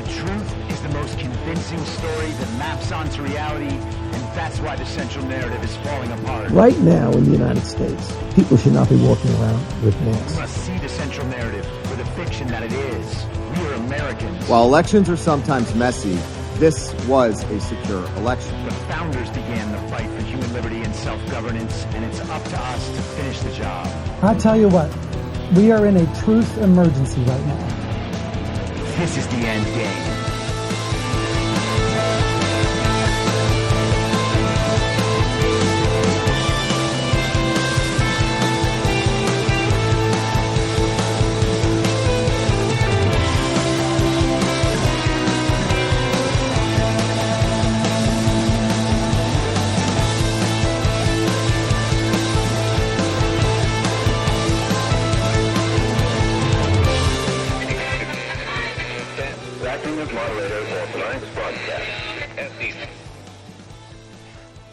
truth is the most convincing story that maps onto reality, and that's why the central narrative is falling apart. Right now in the United States, people should not be walking around with masks. We must see the central narrative for the fiction that it is. We are Americans. While elections are sometimes messy, this was a secure election. The founders began the fight for human liberty and self-governance, and it's up to us to finish the job. I'll tell you what, we are in a truth emergency right now. This is the end game.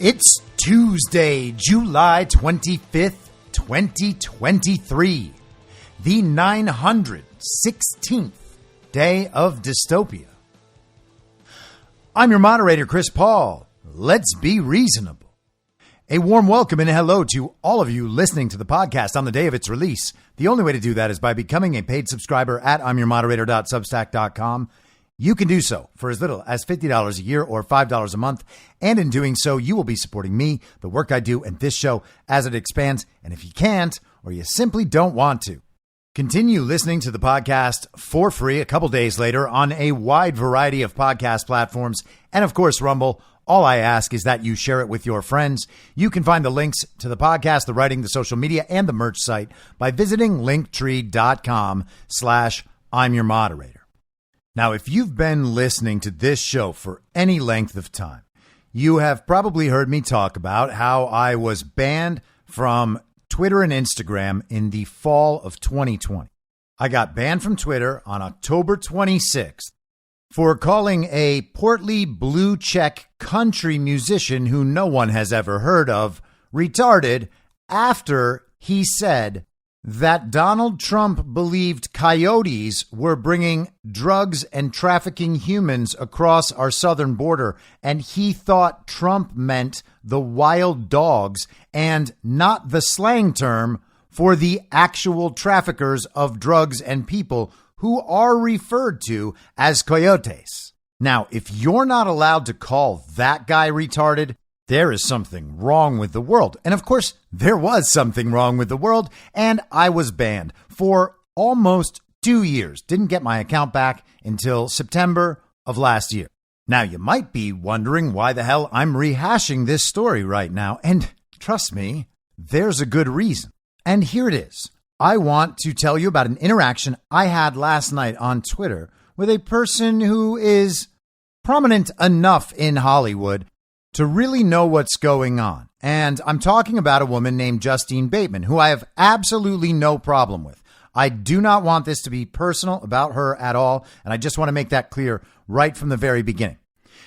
It's Tuesday, July 25th, 2023, the 916th day of dystopia. I'm your moderator, Chris Paul. Let's be reasonable. A warm welcome and hello to all of you listening to the podcast on the day of its release. The only way to do that is by becoming a paid subscriber at imyourmoderator.substack.com. You can do so for as little as $50 a year or $5 a month. And in doing so, you will be supporting me, the work I do, and this show as it expands. And if you can't, or you simply don't want to, continue listening to the podcast for free a couple days later on a wide variety of podcast platforms. And of course, Rumble. All I ask is that you share it with your friends. You can find the links to the podcast, the writing, the social media, and the merch site by visiting linktree.com/I'mYourModerator. Now, if you've been listening to this show for any length of time, you have probably heard me talk about how I was banned from Twitter and Instagram in the fall of 2020. I got banned from Twitter on October 26th for calling a portly blue check country musician who no one has ever heard of retarded after he said that Donald Trump believed coyotes were bringing drugs and trafficking humans across our southern border, and he thought Trump meant the wild dogs and not the slang term for the actual traffickers of drugs and people who are referred to as coyotes. Now, if you're not allowed to call that guy retarded, there is something wrong with the world. And of course, there was something wrong with the world, and I was banned for almost 2 years. Didn't get my account back until September of last year. Now, you might be wondering why the hell I'm rehashing this story right now. And trust me, there's a good reason. And here it is. I want to tell you about an interaction I had last night on Twitter with a person who is prominent enough in Hollywood to really know what's going on. And I'm talking about a woman named Justine Bateman, who I have absolutely no problem with. I do not want this to be personal about her at all, and I just want to make that clear right from the very beginning.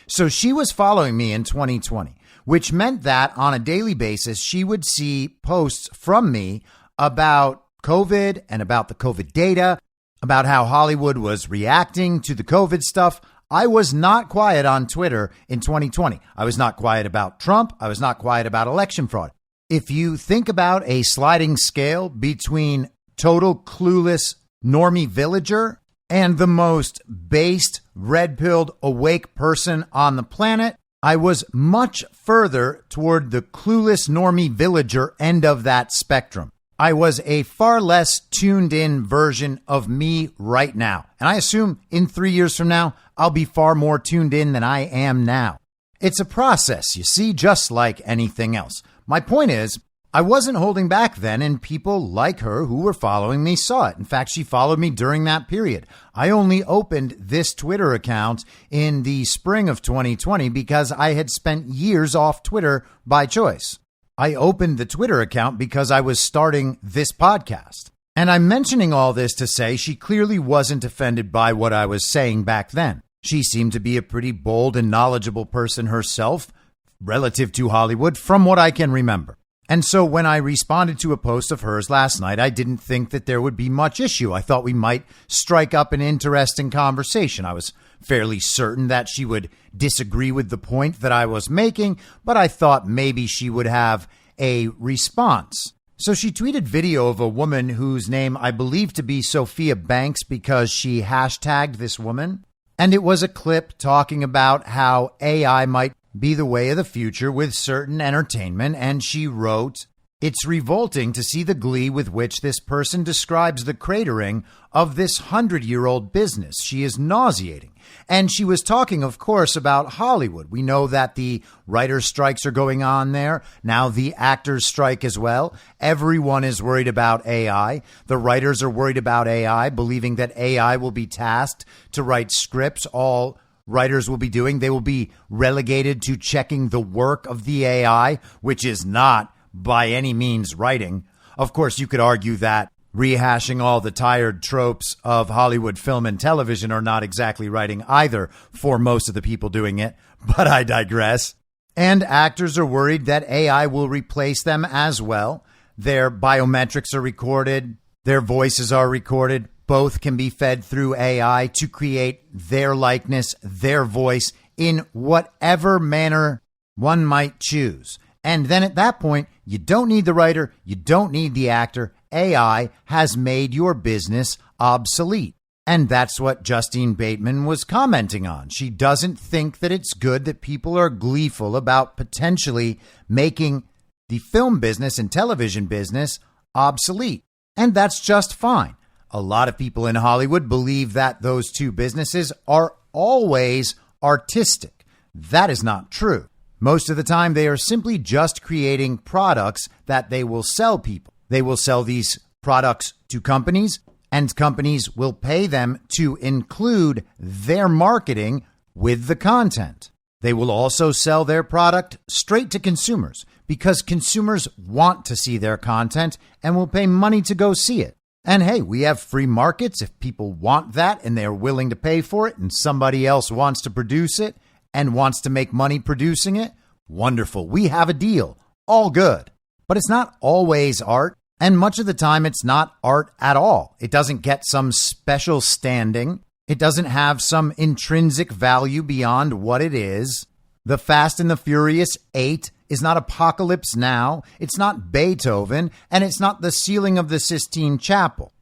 So she was following me in 2020, which meant that on a daily basis, she would see posts from me about COVID and about the COVID data, about how Hollywood was reacting to the COVID stuff. I was not quiet on Twitter in 2020. I was not quiet about Trump. I was not quiet about election fraud. If you think about a sliding scale between total clueless normie villager and the most based, red-pilled, awake person on the planet, I was much further toward the clueless normie villager end of that spectrum. I was a far less tuned in version of me right now. And I assume in 3 years from now, I'll be far more tuned in than I am now. It's a process, you see, just like anything else. My point is, I wasn't holding back then, and people like her who were following me saw it. In fact, she followed me during that period. I only opened this Twitter account in the spring of 2020 because I had spent years off Twitter by choice. I opened the Twitter account because I was starting this podcast. And I'm mentioning all this to say she clearly wasn't offended by what I was saying back then. She seemed to be a pretty bold and knowledgeable person herself relative to Hollywood, from what I can remember. And so when I responded to a post of hers last night, I didn't think that there would be much issue. I thought we might strike up an interesting conversation. I was fairly certain that she would disagree with the point that I was making, but I thought maybe she would have a response. So she tweeted video of a woman whose name I believe to be Sophia Banks because she hashtagged this woman. And it was a clip talking about how AI might be the way of the future with certain entertainment. And she wrote, "It's revolting to see the glee with which this person describes the cratering of this 100-year-old business. She is nauseating." And she was talking, of course, about Hollywood. We know that the writer strikes are going on there. Now the actors strike as well. Everyone is worried about AI. The writers are worried about AI, believing that AI will be tasked to write scripts. All writers will be doing, they will be relegated to checking the work of the AI, which is not by any means writing. Of course, you could argue that rehashing all the tired tropes of Hollywood film and television are not exactly writing either for most of the people doing it, but I digress. And actors are worried that AI will replace them as well. Their biometrics are recorded, their voices are recorded. Both can be fed through AI to create their likeness, their voice in whatever manner one might choose. And then at that point, you don't need the writer, you don't need the actor. AI has made your business obsolete. And that's what Justine Bateman was commenting on. She doesn't think that it's good that people are gleeful about potentially making the film business and television business obsolete. And that's just fine. A lot of people in Hollywood believe that those two businesses are always artistic. That is not true. Most of the time, they are simply just creating products that they will sell people. They will sell these products to companies, and companies will pay them to include their marketing with the content. They will also sell their product straight to consumers because consumers want to see their content and will pay money to go see it. And hey, we have free markets. If people want that and they're willing to pay for it and somebody else wants to produce it and wants to make money producing it, wonderful. We have a deal. All good. But it's not always art. And much of the time, it's not art at all. It doesn't get some special standing. It doesn't have some intrinsic value beyond what it is. The Fast and the Furious 8 is not Apocalypse Now, it's not Beethoven, and it's not the ceiling of the Sistine Chapel.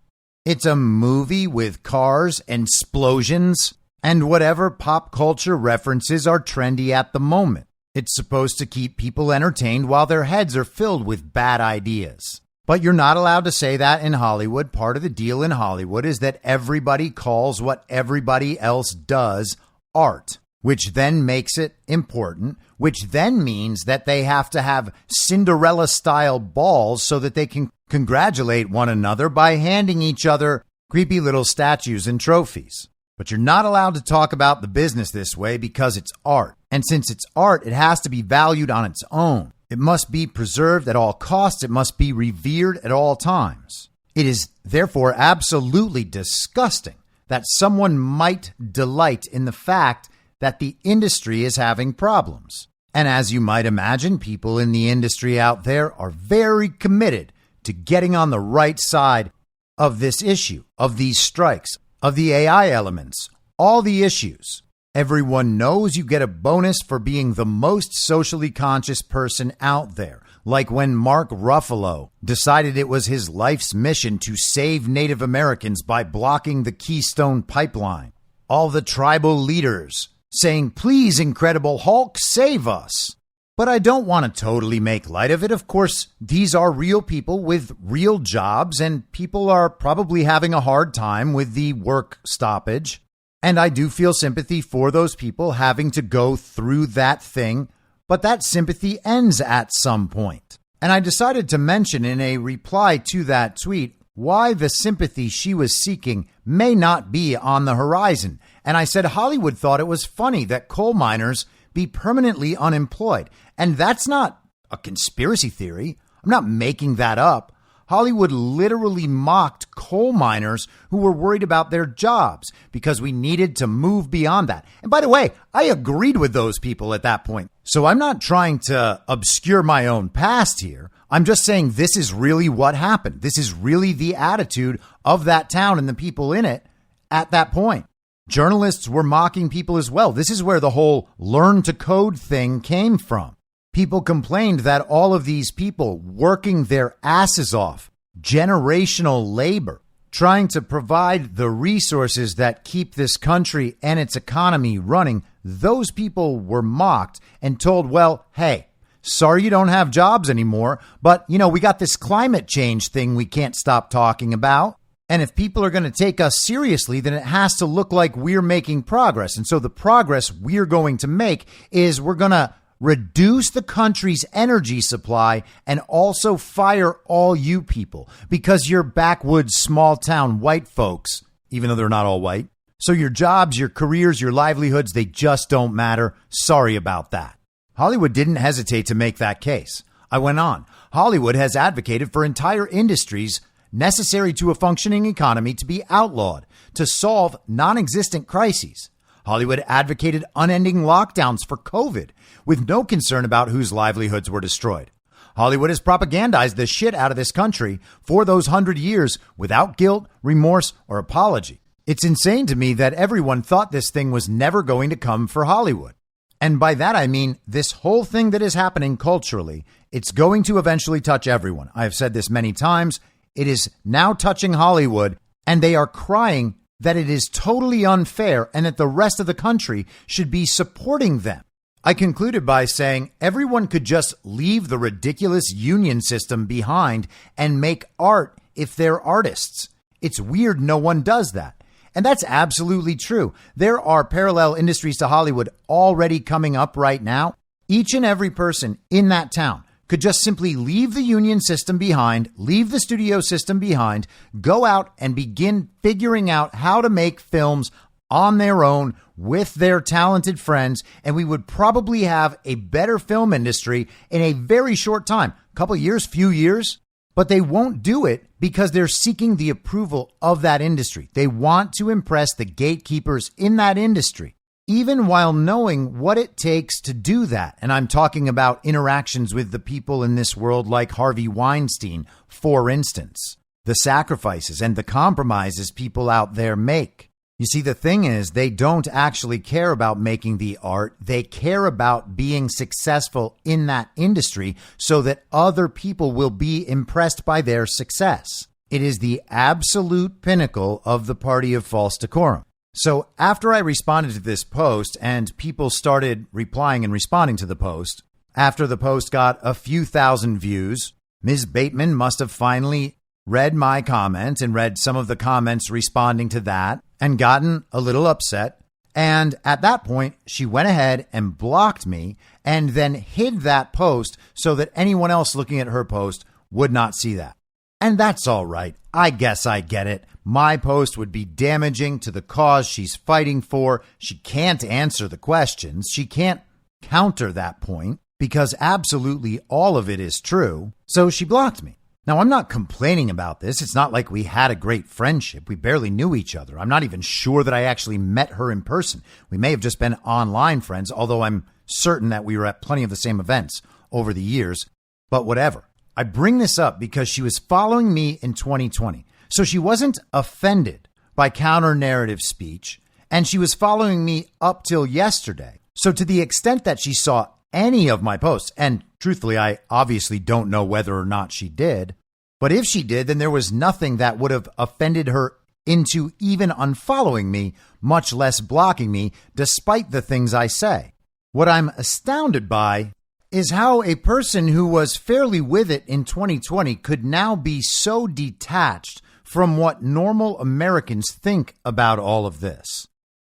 It's a movie with cars and explosions and whatever pop culture references are trendy at the moment. It's supposed to keep people entertained while their heads are filled with bad ideas. But you're not allowed to say that in Hollywood. Part of the deal in Hollywood is that everybody calls what everybody else does art, which then makes it important, which then means that they have to have Cinderella-style balls so that they can congratulate one another by handing each other creepy little statues and trophies. But you're not allowed to talk about the business this way because it's art. And since it's art, it has to be valued on its own. It must be preserved at all costs. It must be revered at all times. It is therefore absolutely disgusting that someone might delight in the fact that the industry is having problems. And as you might imagine, people in the industry out there are very committed to getting on the right side of this issue, of these strikes, of the AI elements, all the issues. Everyone knows you get a bonus for being the most socially conscious person out there. Like when Mark Ruffalo decided it was his life's mission to save Native Americans by blocking the Keystone Pipeline. All the tribal leaders saying, "Please, Incredible Hulk, save us." But I don't want to totally make light of it. Of course, these are real people with real jobs, and people are probably having a hard time with the work stoppage. And I do feel sympathy for those people having to go through that thing, but that sympathy ends at some point. And I decided to mention in a reply to that tweet why the sympathy she was seeking may not be on the horizon. And I said Hollywood thought it was funny that coal miners be permanently unemployed. And that's not a conspiracy theory. I'm not making that up. Hollywood literally mocked coal miners who were worried about their jobs because we needed to move beyond that. And by the way, I agreed with those people at that point. So I'm not trying to obscure my own past here. I'm just saying this is really what happened. This is really the attitude of that town and the people in it at that point. Journalists were mocking people as well. This is where the whole learn to code thing came from. People complained that all of these people working their asses off, generational labor, trying to provide the resources that keep this country and its economy running, those people were mocked and told, well, hey, sorry you don't have jobs anymore, but, we got this climate change thing we can't stop talking about. And if people are going to take us seriously, then it has to look like we're making progress. And so the progress we're going to make is we're going to reduce the country's energy supply and also fire all you people because you're backwoods, small town white folks, even though they're not all white. So your jobs, your careers, your livelihoods, they just don't matter. Sorry about that. Hollywood didn't hesitate to make that case. I went on. Hollywood has advocated for entire industries necessary to a functioning economy to be outlawed to solve non-existent crises. Hollywood advocated unending lockdowns for COVID with no concern about whose livelihoods were destroyed. Hollywood has propagandized the shit out of this country for those 100 years without guilt, remorse, or apology. It's insane to me that everyone thought this thing was never going to come for Hollywood. And by that, I mean this whole thing that is happening culturally, it's going to eventually touch everyone. I have said this many times. It is now touching Hollywood, and they are crying that it is totally unfair and that the rest of the country should be supporting them. I concluded by saying everyone could just leave the ridiculous union system behind and make art if they're artists. It's weird no one does that. And that's absolutely true. There are parallel industries to Hollywood already coming up right now. Each and every person in that town could just simply leave the union system behind, leave the studio system behind, go out and begin figuring out how to make films on their own with their talented friends. And we would probably have a better film industry in a very short time, couple years, few years. But they won't do it because they're seeking the approval of that industry. They want to impress the gatekeepers in that industry, even while knowing what it takes to do that. And I'm talking about interactions with the people in this world like Harvey Weinstein, for instance, the sacrifices and the compromises people out there make. You see, the thing is, they don't actually care about making the art. They care about being successful in that industry so that other people will be impressed by their success. It is the absolute pinnacle of the party of false decorum. So after I responded to this post and people started replying and responding to the post, after the post got a few thousand views, Ms. Bateman must have finally read my comment and read some of the comments responding to that and gotten a little upset. And at that point, she went ahead and blocked me and then hid that post so that anyone else looking at her post would not see that. And that's all right. I guess I get it. My post would be damaging to the cause she's fighting for. She can't answer the questions. She can't counter that point because absolutely all of it is true. So she blocked me. Now, I'm not complaining about this. It's not like we had a great friendship. We barely knew each other. I'm not even sure that I actually met her in person. We may have just been online friends, although I'm certain that we were at plenty of the same events over the years. But whatever. I bring this up because she was following me in 2020. So she wasn't offended by counter-narrative speech, and she was following me up till yesterday. So to the extent that she saw any of my posts, and truthfully, I obviously don't know whether or not she did, but if she did, then there was nothing that would have offended her into even unfollowing me, much less blocking me, despite the things I say. What I'm astounded by is how a person who was fairly with it in 2020 could now be so detached from what normal Americans think about all of this.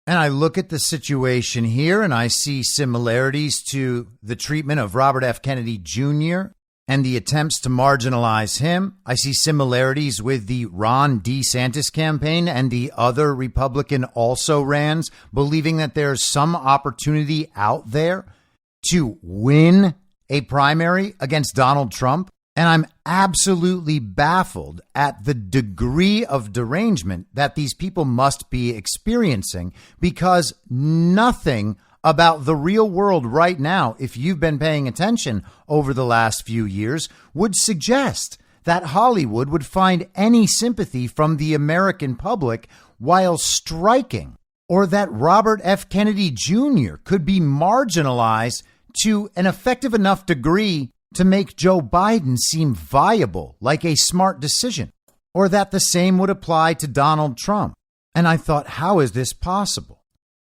And I look at the situation here and I see similarities to the treatment of Robert F. Kennedy Jr. and the attempts to marginalize him. I see similarities with the Ron DeSantis campaign and the other Republican also-rans, believing that there's some opportunity out there to win a primary against Donald Trump. And I'm absolutely baffled at the degree of derangement that these people must be experiencing because nothing about the real world right now, if you've been paying attention over the last few years, would suggest that Hollywood would find any sympathy from the American public while striking, or that Robert F. Kennedy Jr. could be marginalized to an effective enough degree to make Joe Biden seem viable, like a smart decision, or that the same would apply to Donald Trump. And I thought, how is this possible?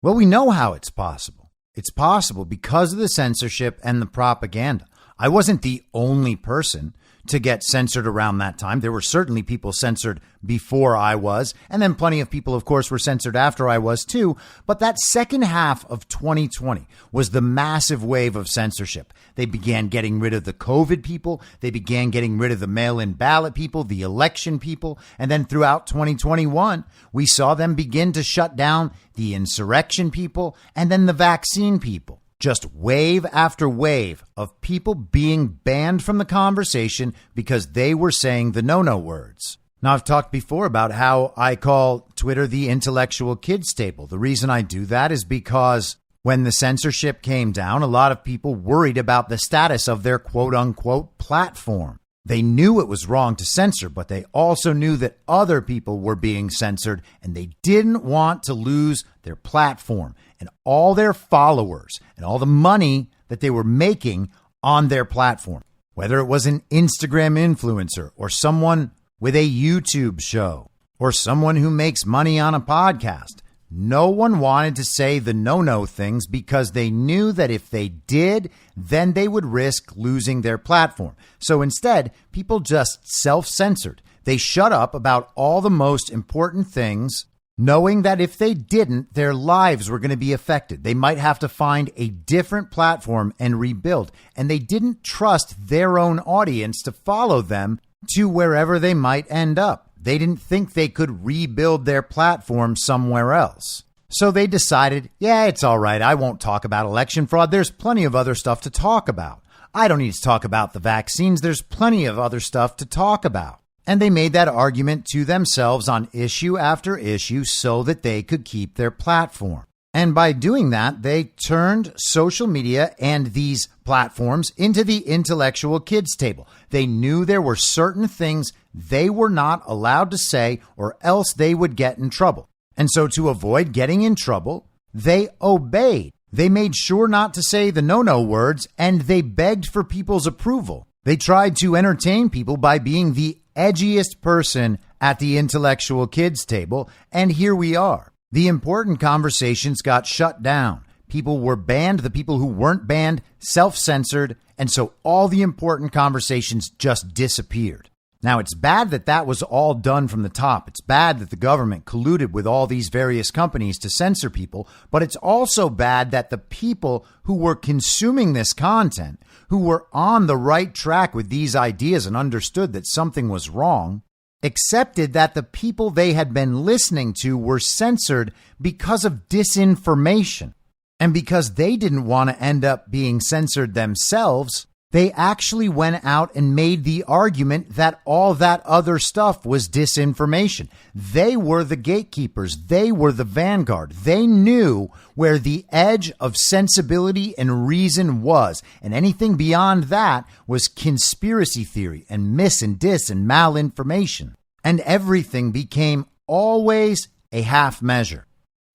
Well, we know how it's possible. It's possible because of the censorship and the propaganda. I wasn't the only person to get censored around that time. There were certainly people censored before I was, and then plenty of people, of course, were censored after I was too. But that second half of 2020 was the massive wave of censorship. They began getting rid of the COVID people. They began getting rid of the mail-in ballot people, the election people. And then throughout 2021, we saw them begin to shut down the insurrection people and then the vaccine people. Just wave after wave of people being banned from the conversation because they were saying the no-no words. Now, I've talked before about how I call Twitter the intellectual kids table. The reason I do that is because when the censorship came down, a lot of people worried about the status of their quote-unquote platform. They knew it was wrong to censor, but they also knew that other people were being censored, and they didn't want to lose their platform and all their followers and all the money that they were making on their platform. Whether it was an Instagram influencer or someone with a YouTube show or someone who makes money on a podcast, no one wanted to say the no-no things because they knew that if they did, then they would risk losing their platform. So instead, people just self-censored. They shut up about all the most important things, knowing that if they didn't, their lives were going to be affected. They might have to find a different platform and rebuild. And they didn't trust their own audience to follow them to wherever they might end up. They didn't think they could rebuild their platform somewhere else. So they decided, yeah, it's all right. I won't talk about election fraud. There's plenty of other stuff to talk about. I don't need to talk about the vaccines. There's plenty of other stuff to talk about. And they made that argument to themselves on issue after issue so that they could keep their platform. And by doing that, they turned social media and these platforms into the intellectual kids table. They knew there were certain things they were not allowed to say or else they would get in trouble. And so to avoid getting in trouble, they obeyed. They made sure not to say the no-no words, and they begged for people's approval. They tried to entertain people by being the edgiest person at the intellectual kids table, and here we are. The important conversations got shut down. People were banned. The people who weren't banned self-censored. And so all the important conversations just disappeared. Now, it's bad that that was all done from the top. It's bad that the government colluded with all these various companies to censor people. But it's also bad that the people who were consuming this content, who were on the right track with these ideas and understood that something was wrong, accepted that the people they had been listening to were censored because of disinformation. And because they didn't want to end up being censored themselves, they actually went out and made the argument that all that other stuff was disinformation. They were the gatekeepers. They were the vanguard. They knew where the edge of sensibility and reason was. And anything beyond that was conspiracy theory and mis and dis and malinformation. And everything became always a half measure.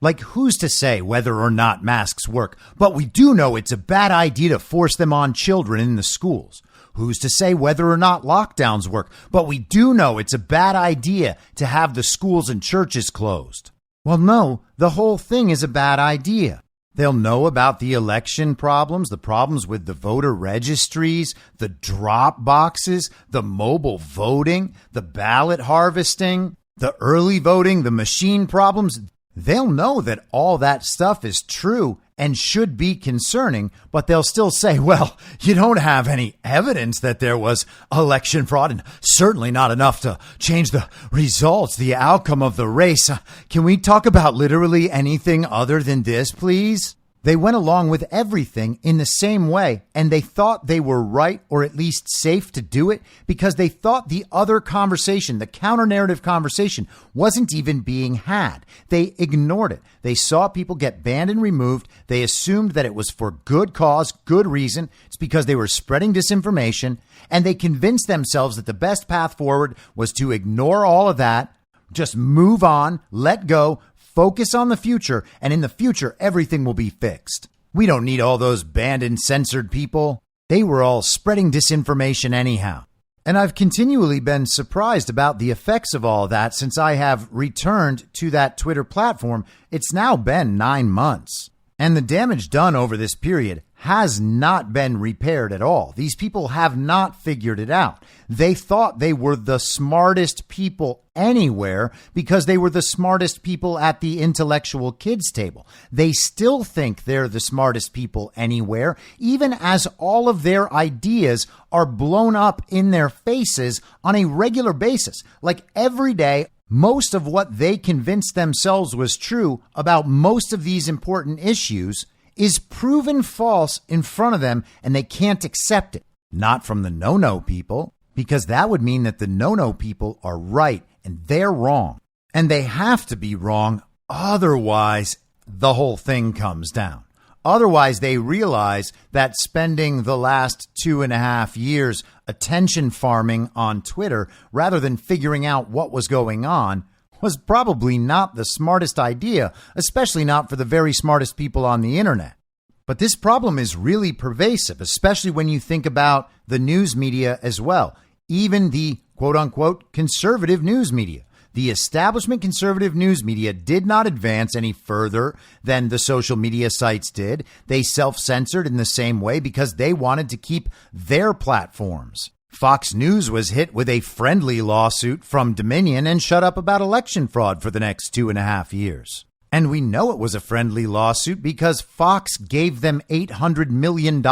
Like, who's to say whether or not masks work? But we do know it's a bad idea to force them on children in the schools. Who's to say whether or not lockdowns work? But we do know it's a bad idea to have the schools and churches closed. Well, no, the whole thing is a bad idea. They'll know about the election problems, the problems with the voter registries, the drop boxes, the mobile voting, the ballot harvesting, the early voting, the machine problems. They'll know that all that stuff is true and should be concerning, but they'll still say, well, you don't have any evidence that there was election fraud and certainly not enough to change the results, the outcome of the race. Can we talk about literally anything other than this, please? They went along with everything in the same way, and they thought they were right, or at least safe to do it, because they thought the other conversation, the counter-narrative conversation, wasn't even being had. They ignored it. They saw people get banned and removed. They assumed that it was for good cause, good reason. It's because they were spreading disinformation, and they convinced themselves that the best path forward was to ignore all of that, just move on, let go, focus on the future, and in the future, everything will be fixed. We don't need all those banned and censored people. They were all spreading disinformation anyhow. And I've continually been surprised about the effects of all that since I have returned to that Twitter platform. It's now been 9 months. And the damage done over this period has not been repaired at all. These people have not figured it out. They thought they were the smartest people anywhere because they were the smartest people at the intellectual kids table. They still think they're the smartest people anywhere, even as all of their ideas are blown up in their faces on a regular basis. Like every day, most of what they convinced themselves was true about most of these important issues is proven false in front of them, and they can't accept it. Not from the no-no people, because that would mean that the no-no people are right and they're wrong. And they have to be wrong, otherwise the whole thing comes down. Otherwise, they realize that spending the last 2.5 years attention farming on Twitter rather than figuring out what was going on was probably not the smartest idea, especially not for the very smartest people on the internet. But this problem is really pervasive, especially when you think about the news media as well, even the quote unquote conservative news media. The establishment conservative news media did not advance any further than the social media sites did. They self-censored in the same way because they wanted to keep their platforms. Fox News was hit with a friendly lawsuit from Dominion and shut up about election fraud for the next 2.5 years. And we know it was a friendly lawsuit because Fox gave them $800 million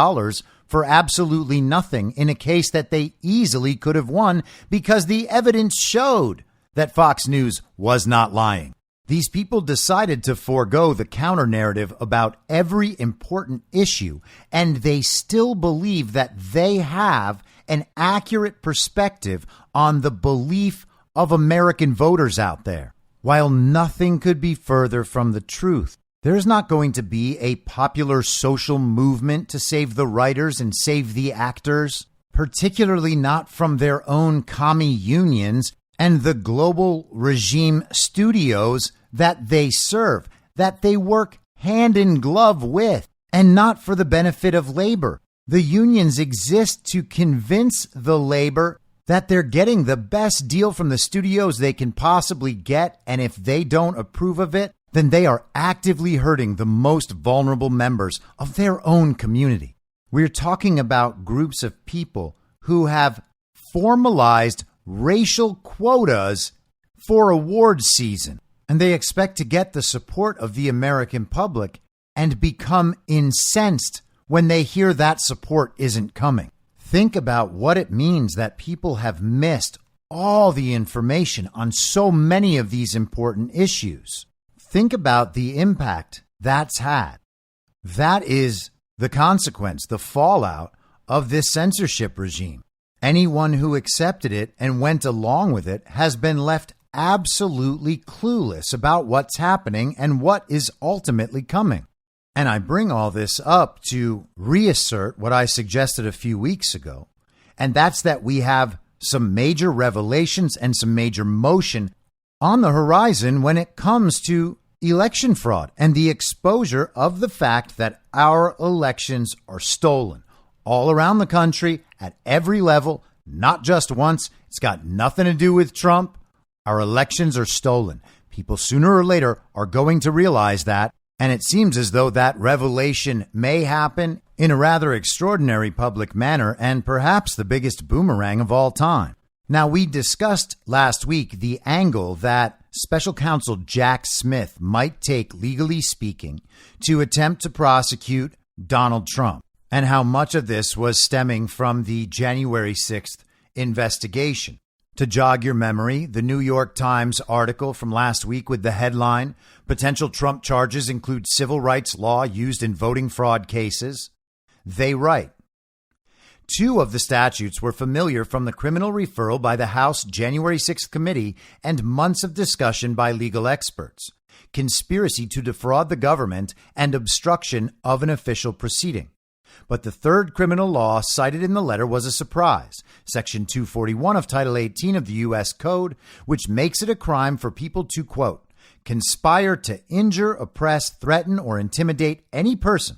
for absolutely nothing in a case that they easily could have won because the evidence showed that Fox News was not lying. These people decided to forego the counter narrative about every important issue, and they still believe that they have an accurate perspective on the belief of American voters out there. While nothing could be further from the truth, there's not going to be a popular social movement to save the writers and save the actors, particularly not from their own commie unions and the global regime studios that they serve, that they work hand in glove with, and not for the benefit of labor. The unions exist to convince the labor that they're getting the best deal from the studios they can possibly get, and if they don't approve of it, then they are actively hurting the most vulnerable members of their own community. We're talking about groups of people who have formalized racial quotas for awards season, and they expect to get the support of the American public and become incensed when they hear that support isn't coming. Think about what it means that people have missed all the information on so many of these important issues. Think about the impact that's had. That is the consequence, the fallout of this censorship regime. Anyone who accepted it and went along with it has been left absolutely clueless about what's happening and what is ultimately coming. And I bring all this up to reassert what I suggested a few weeks ago, and that's that we have some major revelations and some major motion on the horizon when it comes to election fraud and the exposure of the fact that our elections are stolen all around the country at every level, not just once. It's got nothing to do with Trump. Our elections are stolen. People sooner or later are going to realize that. And it seems as though that revelation may happen in a rather extraordinary public manner and perhaps the biggest boomerang of all time. Now, we discussed last week the angle that Special Counsel Jack Smith might take, legally speaking, to attempt to prosecute Donald Trump, and how much of this was stemming from the January 6th investigation. To jog your memory, the New York Times article from last week with the headline, "Potential Trump charges include civil rights law used in voting fraud cases." They write, two of the statutes were familiar from the criminal referral by the House January 6th committee and months of discussion by legal experts: conspiracy to defraud the government and obstruction of an official proceeding. But the third criminal law cited in the letter was a surprise, Section 241 of Title 18 of the U.S. Code, which makes it a crime for people to, quote, conspire to injure, oppress, threaten, or intimidate any person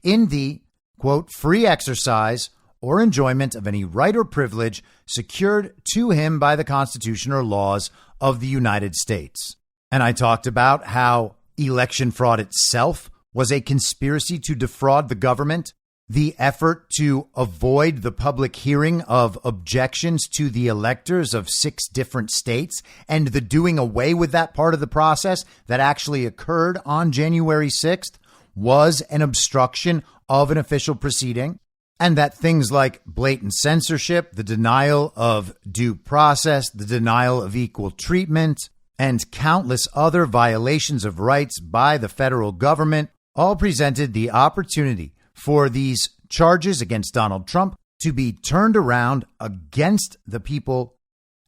in the, quote, free exercise or enjoyment of any right or privilege secured to him by the Constitution or laws of the United States. And I talked about how election fraud itself was a conspiracy to defraud the government, the effort to avoid the public hearing of objections to the electors of 6 different states, and the doing away with that part of the process that actually occurred on January 6th was an obstruction of an official proceeding, and that things like blatant censorship, the denial of due process, the denial of equal treatment, and countless other violations of rights by the federal government all presented the opportunity for these charges against Donald Trump to be turned around against the people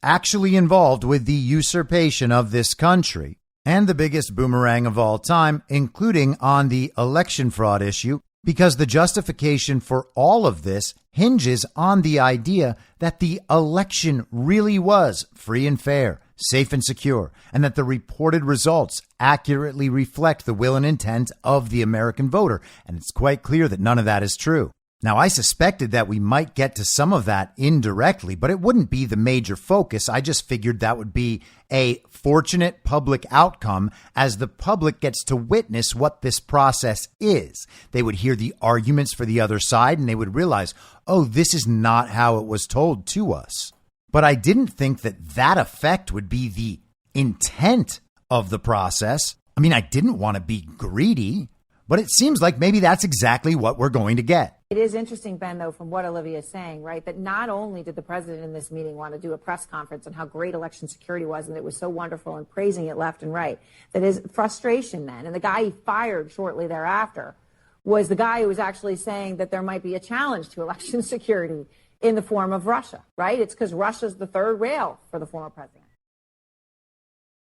actually involved with the usurpation of this country, and the biggest boomerang of all time, including on the election fraud issue, because the justification for all of this hinges on the idea that the election really was free and fair, safe and secure, and that the reported results accurately reflect the will and intent of the American voter. And it's quite clear that none of that is true. Now, I suspected that we might get to some of that indirectly, but it wouldn't be the major focus. I just figured that would be a fortunate public outcome as the public gets to witness what this process is. They would hear the arguments for the other side and they would realize, oh, this is not how it was told to us. But I didn't think that that effect would be the intent of the process. I mean, I didn't want to be greedy, but it seems like maybe that's exactly what we're going to get. It is interesting, Ben, though, from what Olivia is saying, right, that not only did the president in this meeting want to do a press conference on how great election security was and it was so wonderful and praising it left and right, that his frustration then, and the guy he fired shortly thereafter, was the guy who was actually saying that there might be a challenge to election security in the form of Russia, right? It's because Russia's the third rail for the former president.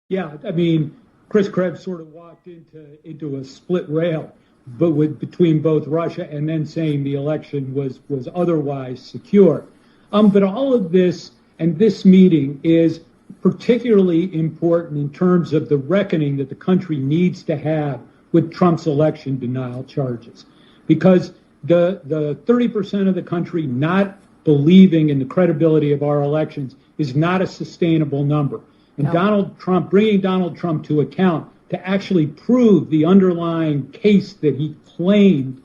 Yeah, I mean, Chris Krebs sort of walked into a split rail, but between both Russia and then saying the election was otherwise secure. But all of this and this meeting is particularly important in terms of the reckoning that the country needs to have with Trump's election denial charges, because the 30% of the country not believing in the credibility of our elections is not a sustainable number. And no. Bringing Donald Trump to account to actually prove the underlying case that he claimed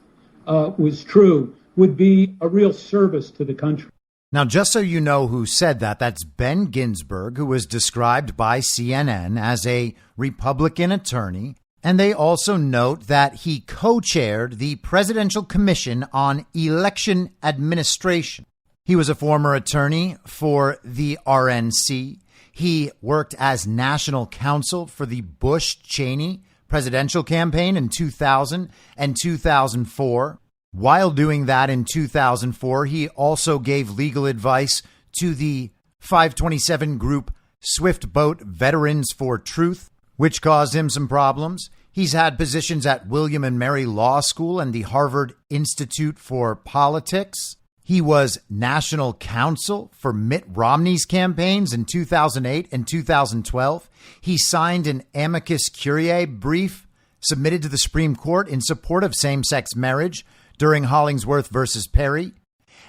was true would be a real service to the country. Now, just so you know who said that, that's Ben Ginsberg, who was described by CNN as a Republican attorney. And they also note that he co-chaired the Presidential Commission on Election Administration. He was a former attorney for the RNC. He worked as national counsel for the Bush-Cheney presidential campaign in 2000 and 2004. While doing that in 2004, he also gave legal advice to the 527 group Swift Boat Veterans for Truth, which caused him some problems. He's had positions at William and Mary Law School and the Harvard Institute for Politics. He was national counsel for Mitt Romney's campaigns in 2008 and 2012. He signed an amicus curiae brief submitted to the Supreme Court in support of same-sex marriage during Hollingsworth versus Perry.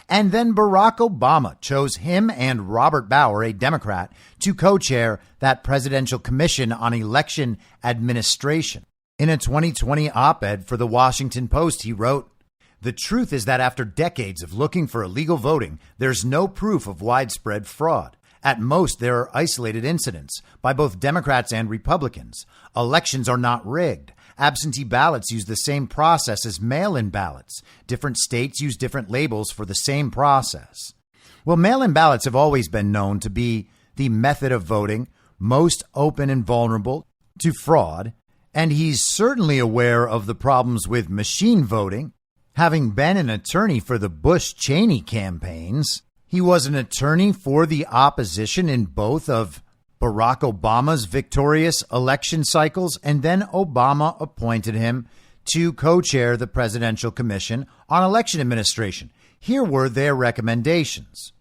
And then Barack Obama chose him and Robert Bauer, a Democrat, to co-chair that Presidential Commission on Election Administration. In a 2020 op-ed for the Washington Post, he wrote, "The truth is that after decades of looking for illegal voting, there's no proof of widespread fraud. At most, there are isolated incidents by both Democrats and Republicans. Elections are not rigged. Absentee ballots use the same process as mail-in ballots. Different states use different labels for the same process." Well, mail-in ballots have always been known to be the method of voting most open and vulnerable to fraud, and he's certainly aware of the problems with machine voting. Having been an attorney for the Bush-Cheney campaigns, he was an attorney for the opposition in both of Barack Obama's victorious election cycles, and then Obama appointed him to co-chair the Presidential Commission on Election Administration. Here were their recommendations.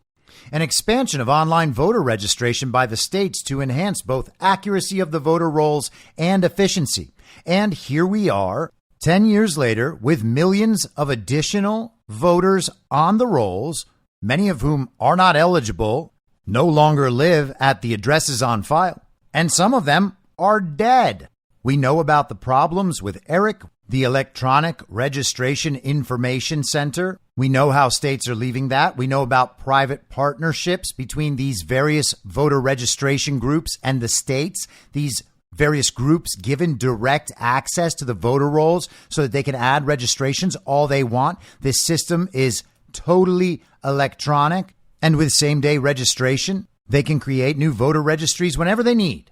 An expansion of online voter registration by the states to enhance both accuracy of the voter rolls and efficiency. And here we are, 10 years later, with millions of additional voters on the rolls, many of whom are not eligible, no longer live at the addresses on file, and some of them are dead. We know about the problems with ERIC, the Electronic Registration Information Center. We know how states are leaving that. We know about private partnerships between these various voter registration groups and the states. These various groups given direct access to the voter rolls so that they can add registrations all they want. This system is totally electronic, and with same-day registration, they can create new voter registries whenever they need.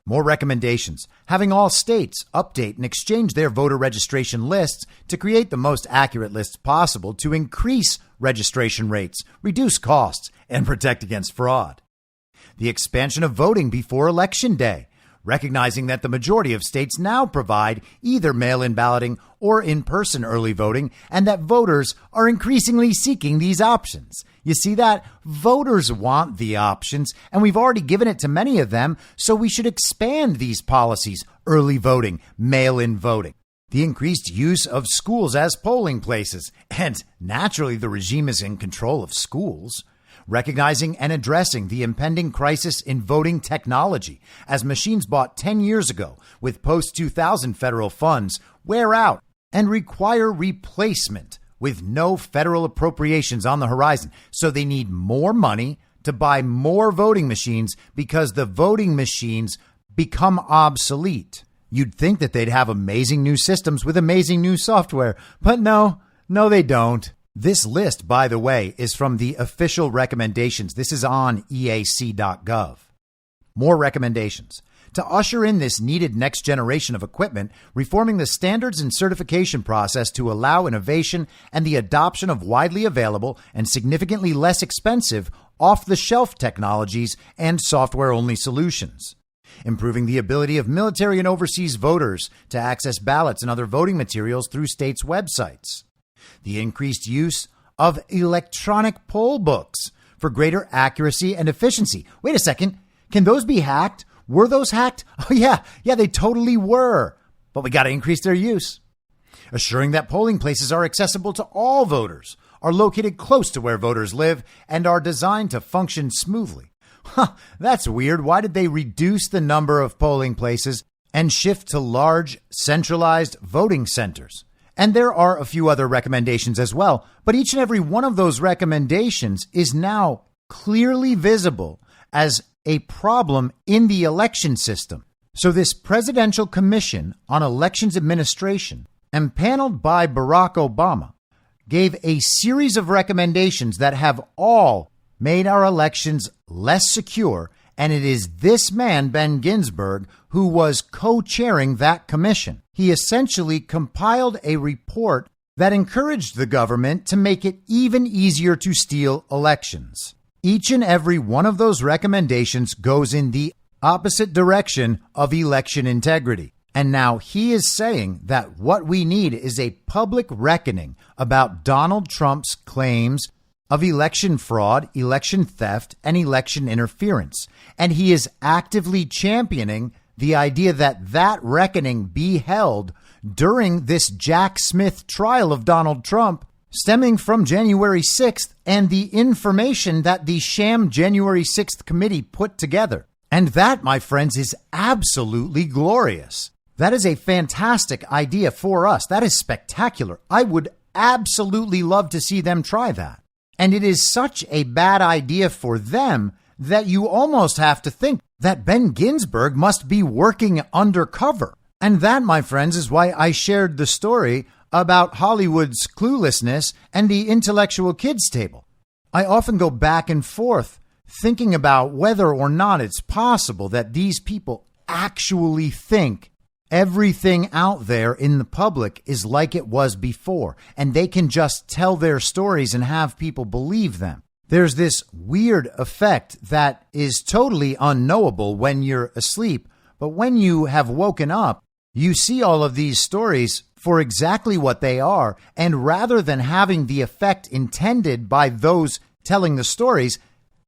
More recommendations: having all states update and exchange their voter registration lists to create the most accurate lists possible to increase registration rates, reduce costs, and protect against fraud. The expansion of voting before Election Day, recognizing that the majority of states now provide either mail-in balloting or in-person early voting, and that voters are increasingly seeking these options. You see that? Voters want the options, and we've already given it to many of them, so we should expand these policies: early voting, mail-in voting, the increased use of schools as polling places, and naturally the regime is in control of schools. Recognizing and addressing the impending crisis in voting technology as machines bought 10 years ago with post-2000 federal funds wear out and require replacement with no federal appropriations on the horizon. So they need more money to buy more voting machines because the voting machines become obsolete. You'd think that they'd have amazing new systems with amazing new software, but no, they don't. This list, by the way, is from the official recommendations. This is on EAC.gov. More recommendations. To usher in this needed next generation of equipment, reforming the standards and certification process to allow innovation and the adoption of widely available and significantly less expensive off-the-shelf technologies and software-only solutions. Improving the ability of military and overseas voters to access ballots and other voting materials through states' websites. The increased use of electronic poll books for greater accuracy and efficiency. Wait a second. Can those be hacked? Were those hacked? Oh, yeah, they totally were. But we got to increase their use. Assuring that polling places are accessible to all voters, are located close to where voters live, and are designed to function smoothly. That's weird. Why did they reduce the number of polling places and shift to large, centralized voting centers? And there are a few other recommendations as well, but each and every one of those recommendations is now clearly visible as a problem in the election system. So this Presidential Commission on Elections Administration, empaneled by Barack Obama, gave a series of recommendations that have all made our elections less secure, and it is this man, Ben Ginsburg, who was co-chairing that commission. He essentially compiled a report that encouraged the government to make it even easier to steal elections. Each and every one of those recommendations goes in the opposite direction of election integrity. And now he is saying that what we need is a public reckoning about Donald Trump's claims of election fraud, election theft, and election interference. And he is actively championing the idea that that reckoning be held during this Jack Smith trial of Donald Trump, stemming from January 6th and the information that the sham January 6th committee put together. And that, my friends, is absolutely glorious. That is a fantastic idea for us. That is spectacular. I would absolutely love to see them try that. And it is such a bad idea for them that you almost have to think that Ben Ginsburg must be working undercover. And that, my friends, is why I shared the story about Hollywood's cluelessness and the intellectual kids table. I often go back and forth thinking about whether or not it's possible that these people actually think everything out there in the public is like it was before, and they can just tell their stories and have people believe them. There's this weird effect that is totally unknowable when you're asleep, but when you have woken up, you see all of these stories for exactly what they are, and rather than having the effect intended by those telling the stories,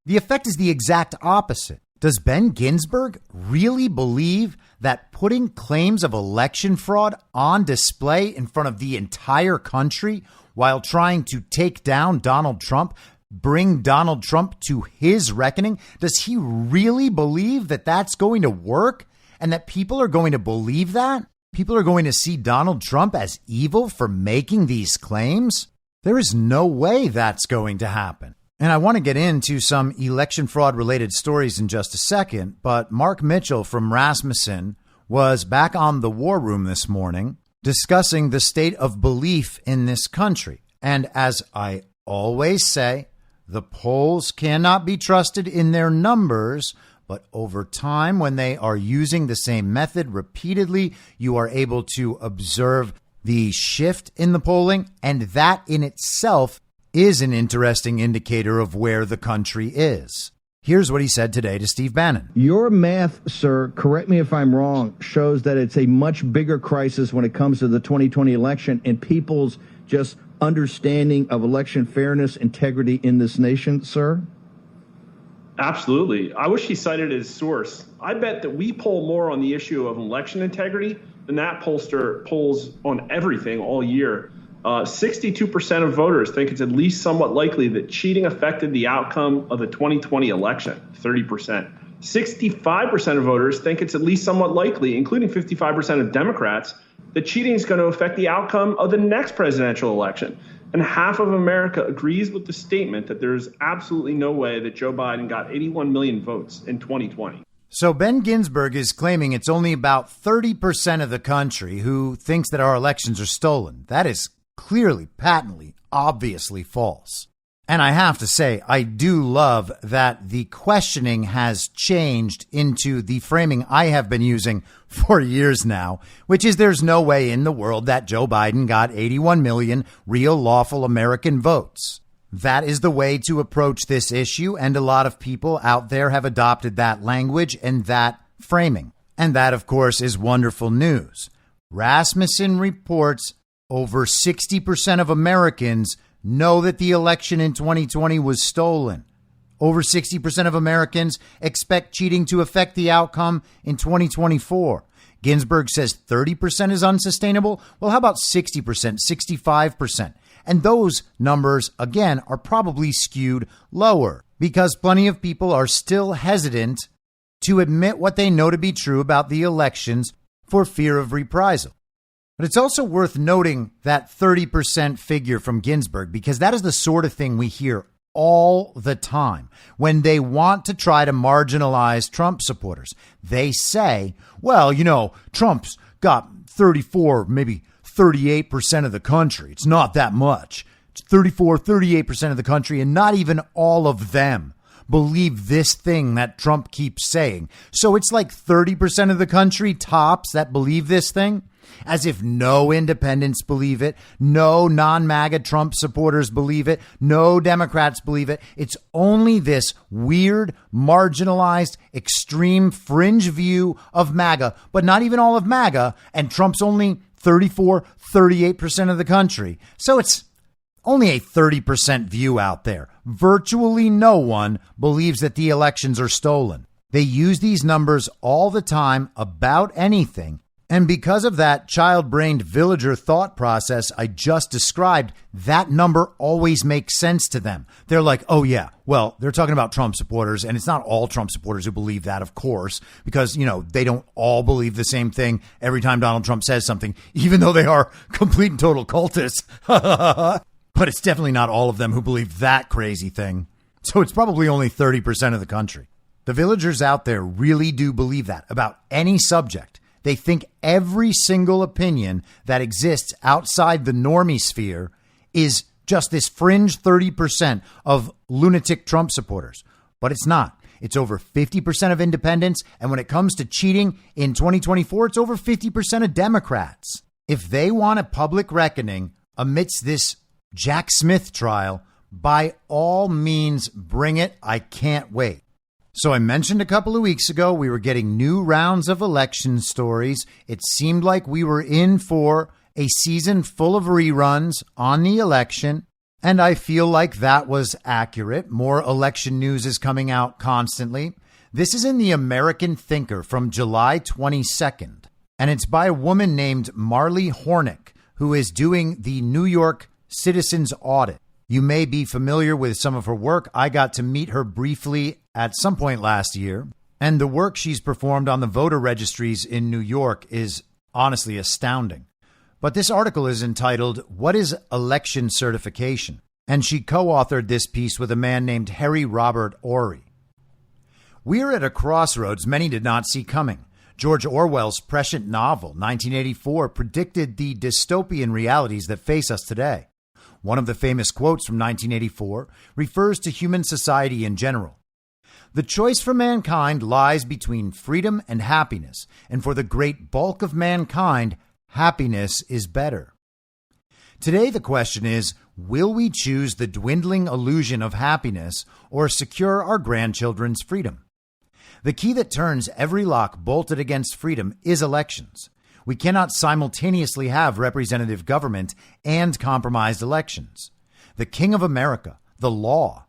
the effect is the exact opposite. Does Ben Ginsburg really believe that putting claims of election fraud on display in front of the entire country while trying to take down Donald Trump, bring Donald Trump to his reckoning, does he really believe that that's going to work and that people are going to believe that? People are going to see Donald Trump as evil for making these claims? There is no way that's going to happen. And I want to get into some election fraud related stories in just a second, but Mark Mitchell from Rasmussen was back on the War Room this morning discussing the state of belief in this country. And as I always say, the polls cannot be trusted in their numbers, but over time, when they are using the same method repeatedly, you are able to observe the shift in the polling, and that in itself is an interesting indicator of where the country is. Here's what he said today to Steve Bannon. Your math, sir, correct me if I'm wrong, shows that it's a much bigger crisis when it comes to the 2020 election and people's just understanding of election fairness, integrity in this nation, sir? Absolutely. I wish he cited his source. I bet that we poll more on the issue of election integrity than that pollster polls on everything all year. 62% of voters think it's at least somewhat likely that cheating affected the outcome of the 2020 election, 30%. 65% of voters think it's at least somewhat likely, including 55% of Democrats, that cheating is going to affect the outcome of the next presidential election. And half of America agrees with the statement that there's absolutely no way that Joe Biden got 81 million votes in 2020. So Ben Ginsburg is claiming it's only about 30% of the country who thinks that our elections are stolen. That is clearly, patently, obviously false. And I have to say, I do love that the questioning has changed into the framing I have been using for years now, which is there's no way in the world that Joe Biden got 81 million real lawful American votes. That is the way to approach this issue, and a lot of people out there have adopted that language and that framing. And that, of course, is wonderful news. Rasmussen reports over 60% of Americans know that the election in 2020 was stolen. Over 60% of Americans expect cheating to affect the outcome in 2024. Ginsburg says 30% is unsustainable. Well, how about 60%, 65%? And those numbers, again, are probably skewed lower because plenty of people are still hesitant to admit what they know to be true about the elections for fear of reprisal. But it's also worth noting that 30% figure from Ginsburg, because that is the sort of thing we hear all the time when they want to try to marginalize Trump supporters. They say, well, you know, Trump's got 34, maybe 38% of the country. It's not that much. It's 34, 38% of the country, and not even all of them believe this thing that Trump keeps saying. So it's like 30% of the country tops that believe this thing. As if no independents believe it, no non-MAGA Trump supporters believe it, no Democrats believe it. It's only this weird, marginalized, extreme fringe view of MAGA, but not even all of MAGA, and Trump's only 34, 38% of the country. So it's only a 30% view out there. Virtually no one believes that the elections are stolen. They use these numbers all the time about anything. And because of that child-brained villager thought process I just described, that number always makes sense to them. They're like, oh, yeah, well, they're talking about Trump supporters. And it's not all Trump supporters who believe that, of course, because, you know, they don't all believe the same thing every time Donald Trump says something, even though they are complete and total cultists. But it's definitely not all of them who believe that crazy thing. So it's probably only 30% of the country. The villagers out there really do believe that about any subject. They think every single opinion that exists outside the normie sphere is just this fringe 30% of lunatic Trump supporters. but it's not. It's over 50% of independents, and when it comes to cheating in 2024, it's over 50% of Democrats. If they want a public reckoning amidst this Jack Smith trial, by all means, bring it. I can't wait. So I mentioned a couple of weeks ago, we were getting new rounds of election stories. It seemed like we were in for a season full of reruns on the election. And I feel like that was accurate. More election news is coming out constantly. This is in the American Thinker from July 22nd. And it's by a woman named Marley Hornick, who is doing the New York Citizens Audit. You may be familiar with some of her work. I got to meet her briefly at some point last year. And the work she's performed on the voter registries in New York is honestly astounding. But this article is entitled, "What is Election Certification?" And she co-authored this piece with a man named Harry Robert Ory. We're at a crossroads many did not see coming. George Orwell's prescient novel, 1984, predicted the dystopian realities that face us today. One of the famous quotes from 1984 refers to human society in general. The choice for mankind lies between freedom and happiness, and for the great bulk of mankind, happiness is better. Today, the question is, will we choose the dwindling illusion of happiness or secure our grandchildren's freedom? The key that turns every lock bolted against freedom is elections. We cannot simultaneously have representative government and compromised elections. The King of America, the law,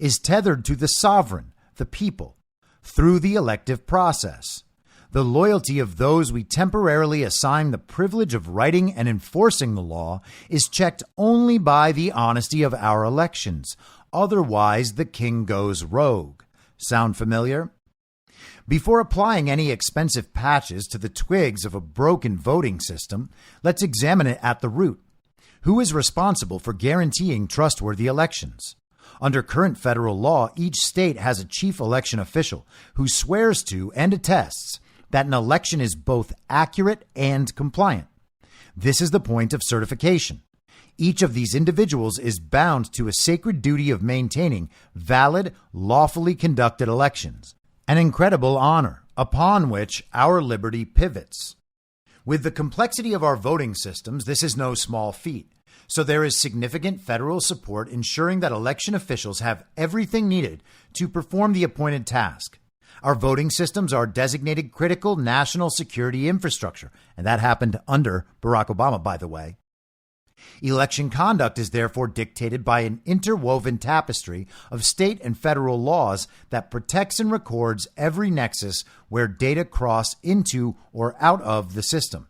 is tethered to the sovereign, the people, through the elective process. The loyalty of those we temporarily assign the privilege of writing and enforcing the law is checked only by the honesty of our elections. Otherwise, the king goes rogue. Sound familiar? Before applying any expensive patches to the twigs of a broken voting system, let's examine it at the root. Who is responsible for guaranteeing trustworthy elections? Under current federal law, each state has a chief election official who swears to and attests that an election is both accurate and compliant. This is the point of certification. Each of these individuals is bound to a sacred duty of maintaining valid, lawfully conducted elections, an incredible honor upon which our liberty pivots. With the complexity of our voting systems, this is no small feat. So there is significant federal support ensuring that election officials have everything needed to perform the appointed task. Our voting systems are designated critical national security infrastructure, and that happened under Barack Obama, by the way. Election conduct is therefore dictated by an interwoven tapestry of state and federal laws that protects and records every nexus where data cross into or out of the system.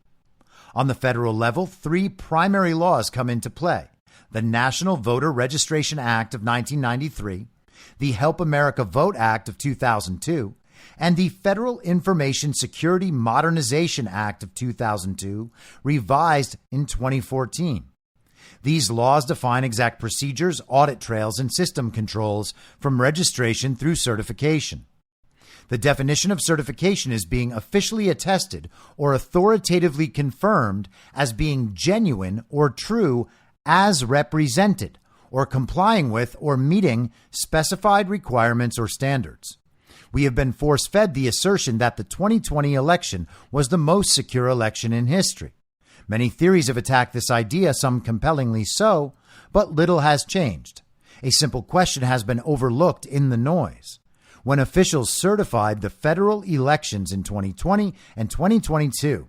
On the federal level, three primary laws come into play: the National Voter Registration Act of 1993, the Help America Vote Act of 2002, and the Federal Information Security Modernization Act of 2002, revised in 2014. These laws define exact procedures, audit trails, and system controls from registration through certification. The definition of certification is being officially attested or authoritatively confirmed as being genuine or true as represented, or complying with or meeting specified requirements or standards. We have been force-fed the assertion that the 2020 election was the most secure election in history. Many theories have attacked this idea, some compellingly so, but little has changed. A simple question has been overlooked in the noise. When officials certified the federal elections in 2020 and 2022,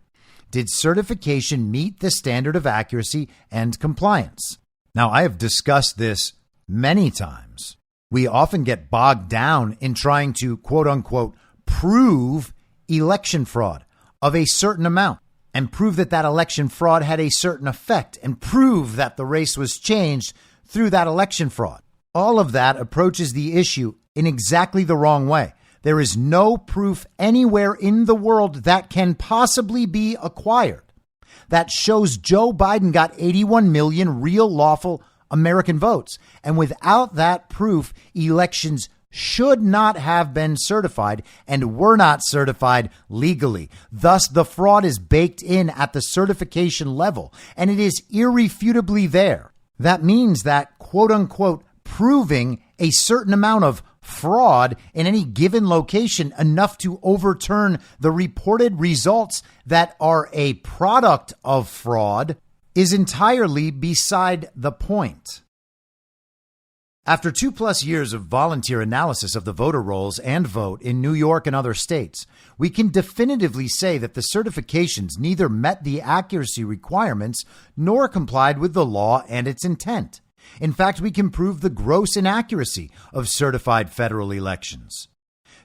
did certification meet the standard of accuracy and compliance? Now, I have discussed this many times. We often get bogged down in trying to, quote unquote, prove election fraud of a certain amount and prove that that election fraud had a certain effect and prove that the race was changed through that election fraud. All of that approaches the issue in exactly the wrong way. There is no proof anywhere in the world that can possibly be acquired that shows Joe Biden got 81 million real lawful American votes. And without that proof, elections should not have been certified and were not certified legally. Thus, the fraud is baked in at the certification level, and it is irrefutably there. That means that, quote unquote, proving a certain amount of fraud in any given location enough to overturn the reported results that are a product of fraud is entirely beside the point. After 2+ years of volunteer analysis of the voter rolls and vote in New York and other states, we can definitively say that the certifications neither met the accuracy requirements nor complied with the law and its intent. In fact, we can prove the gross inaccuracy of certified federal elections.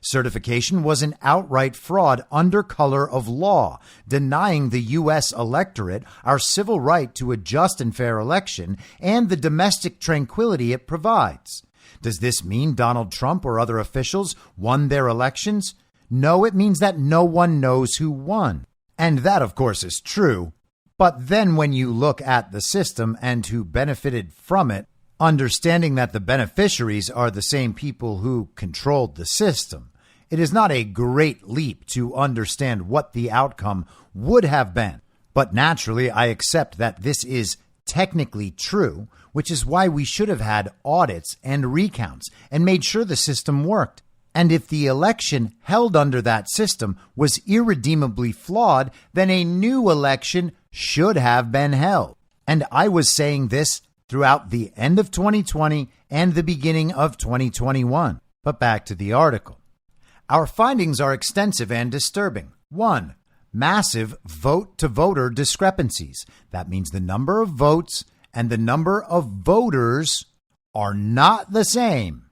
Certification was an outright fraud under color of law, denying the U.S. electorate our civil right to a just and fair election and the domestic tranquility it provides. Does this mean Donald Trump or other officials won their elections? No, it means that no one knows who won. And that, of course, is true. But then when you look at the system and who benefited from it, understanding that the beneficiaries are the same people who controlled the system, it is not a great leap to understand what the outcome would have been. But naturally, I accept that this is technically true, which is why we should have had audits and recounts and made sure the system worked. And if the election held under that system was irredeemably flawed, then a new election should have been held. And I was saying this throughout the end of 2020 and the beginning of 2021. But back to the article. Our findings are extensive and disturbing. 1. Massive vote-to-voter discrepancies. That means the number of votes and the number of voters are not the same.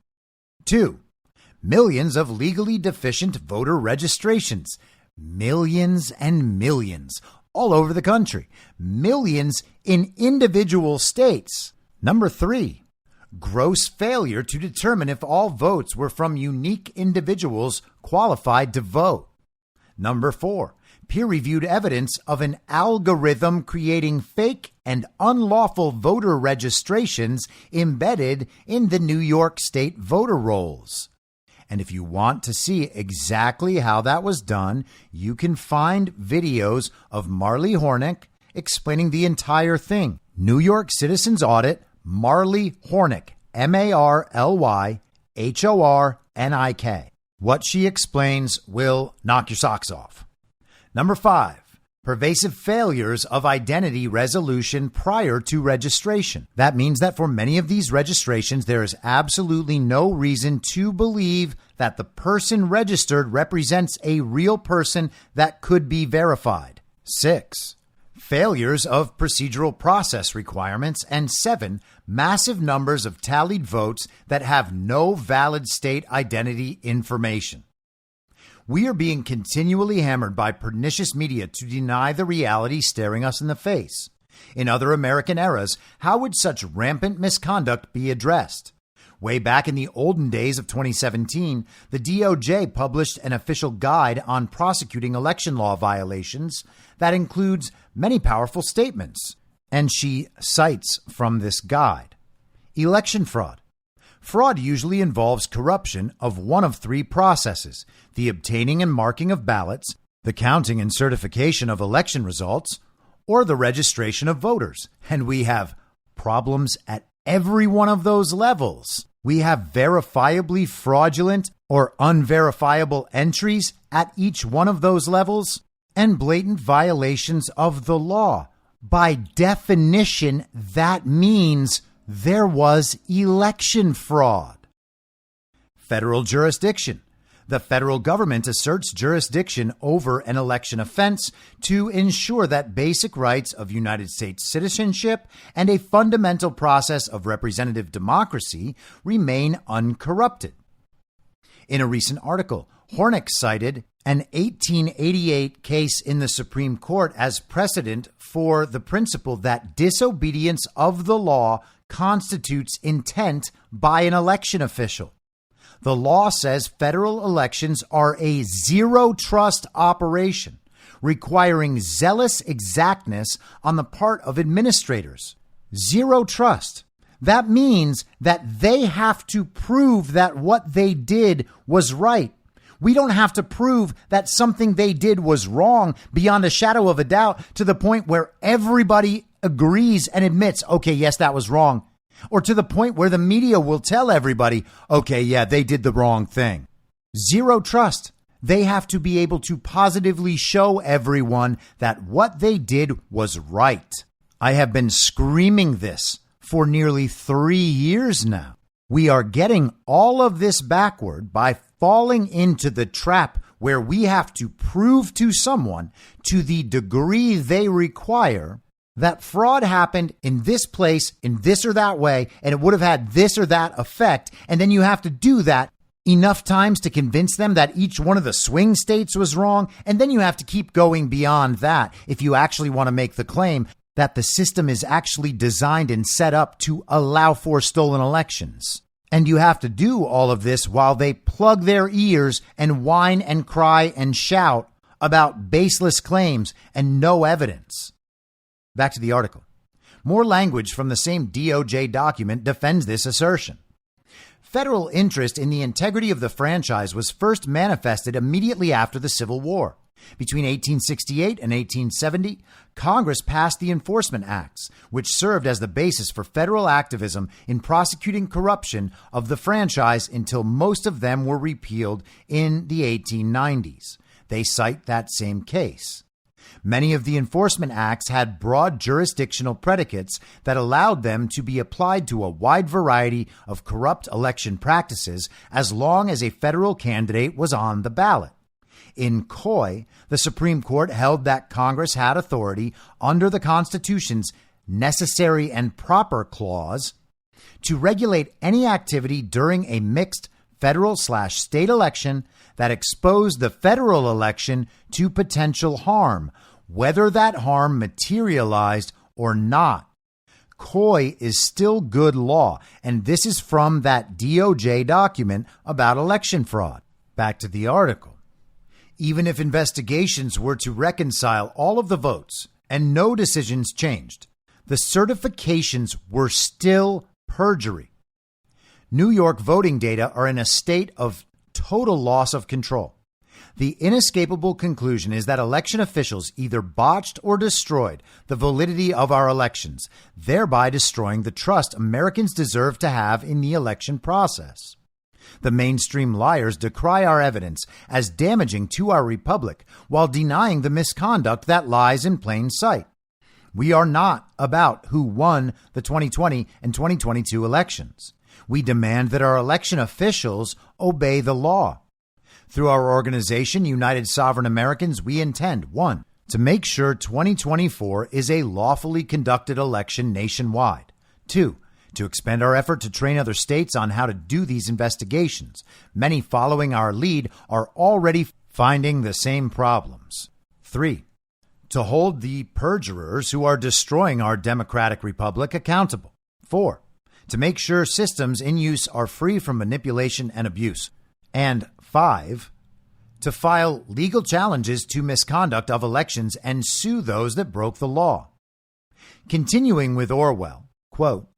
2. Millions of legally deficient voter registrations. Millions and millions all over the country. Millions in individual states. Number 3. Gross failure to determine if all votes were from unique individuals qualified to vote. Number 4, peer-reviewed evidence of an algorithm creating fake and unlawful voter registrations embedded in the New York State voter rolls. And if you want to see exactly how that was done, you can find videos of Marley Hornick explaining the entire thing. New York Citizens Audit, Marley Hornick, MarlyHornick. What she explains will knock your socks off. Number 5, pervasive failures of identity resolution prior to registration. That means that for many of these registrations, there is absolutely no reason to believe that the person registered represents a real person that could be verified. 6, failures of procedural process requirements. And 7, massive numbers of tallied votes that have no valid state identity information. We are being continually hammered by pernicious media to deny the reality staring us in the face. In other American eras, how would such rampant misconduct be addressed? Way back in the olden days of 2017, the DOJ published an official guide on prosecuting election law violations that includes many powerful statements. And she cites from this guide. Election fraud. Fraud usually involves corruption of one of 3 processes: the obtaining and marking of ballots, the counting and certification of election results, or the registration of voters. And we have problems at every one of those levels. We have verifiably fraudulent or unverifiable entries at each one of those levels and blatant violations of the law. By definition, that means there was election fraud. Federal jurisdiction. The federal government asserts jurisdiction over an election offense to ensure that basic rights of United States citizenship and a fundamental process of representative democracy remain uncorrupted. In a recent article, Hornick cited an 1888 case in the Supreme Court as precedent for the principle that disobedience of the law constitutes intent by an election official. The law says federal elections are a zero-trust operation, requiring zealous exactness on the part of administrators. Zero trust. That means that they have to prove that what they did was right. We don't have to prove that something they did was wrong beyond a shadow of a doubt to the point where everybody agrees and admits, okay, yes, that was wrong. or to the point where the media will tell everybody, okay, yeah, they did the wrong thing. Zero trust. They have to be able to positively show everyone that what they did was right. I have been screaming this for nearly 3 years now. We are getting all of this backward by falling into the trap where we have to prove to someone, to the degree they require, that fraud happened in this place, in this or that way, and it would have had this or that effect. And then you have to do that enough times to convince them that each one of the swing states was wrong. And then you have to keep going beyond that if you actually want to make the claim that the system is actually designed and set up to allow for stolen elections. And you have to do all of this while they plug their ears and whine and cry and shout about baseless claims and no evidence. Back to the article. More language from the same DOJ document defends this assertion. Federal interest in the integrity of the franchise was first manifested immediately after the Civil War. Between 1868 and 1870, Congress passed the Enforcement Acts, which served as the basis for federal activism in prosecuting corruption of the franchise until most of them were repealed in the 1890s. They cite that same case. Many of the Enforcement Acts had broad jurisdictional predicates that allowed them to be applied to a wide variety of corrupt election practices as long as a federal candidate was on the ballot. In Coy, the Supreme Court held that Congress had authority under the Constitution's Necessary and Proper Clause to regulate any activity during a mixed federal/state election that exposed the federal election to potential harm, whether that harm materialized or not. Coy is still good law, and this is from that DOJ document about election fraud. Back to the article. Even if investigations were to reconcile all of the votes and no decisions changed, the certifications were still perjury. New York voting data are in a state of total loss of control. The inescapable conclusion is that election officials either botched or destroyed the validity of our elections, thereby destroying the trust Americans deserve to have in the election process. The mainstream liars decry our evidence as damaging to our republic while denying the misconduct that lies in plain sight. We are not about who won the 2020 and 2022 elections. We demand that our election officials obey the law. Through our organization, United Sovereign Americans, we intend, 1, to make sure 2024 is a lawfully conducted election nationwide. 2, to expand our effort to train other states on how to do these investigations. Many following our lead are already finding the same problems. 3, to hold the perjurers who are destroying our democratic republic accountable. 4, to make sure systems in use are free from manipulation and abuse. And 5, to file legal challenges to misconduct of elections and sue those that broke the law. Continuing with Orwell, quote,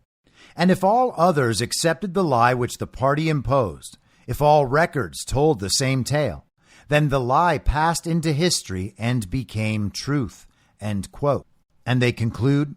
"And if all others accepted the lie which the party imposed, if all records told the same tale, then the lie passed into history and became truth," end quote. And they conclude,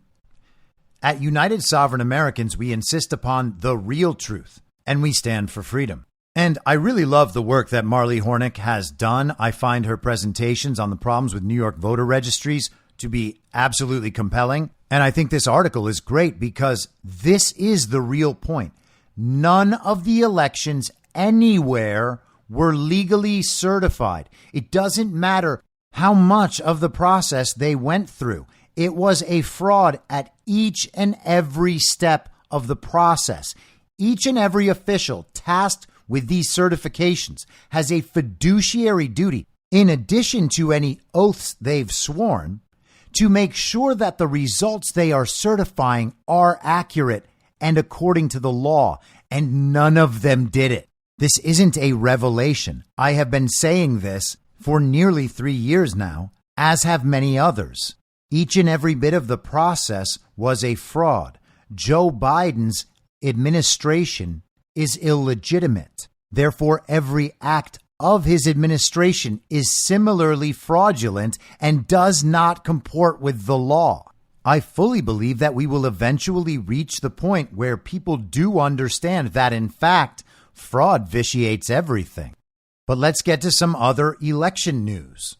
"At United Sovereign Americans, we insist upon the real truth, and we stand for freedom." And I really love the work that Marley Hornick has done. I find her presentations on the problems with New York voter registries to be absolutely compelling. And I think this article is great because this is the real point. None of the elections anywhere were legally certified. It doesn't matter how much of the process they went through. It was a fraud at each and every step of the process. Each and every official tasked with these certifications has a fiduciary duty, in addition to any oaths they've sworn, to make sure that the results they are certifying are accurate and according to the law, and none of them did it. This isn't a revelation. I have been saying this for nearly 3 years now, as have many others. Each and every bit of the process was a fraud. Joe Biden's administration is illegitimate. Therefore, every act of his administration is similarly fraudulent and does not comport with the law. I fully believe that we will eventually reach the point where people do understand that, in fact, fraud vitiates everything. But let's get to some other election news.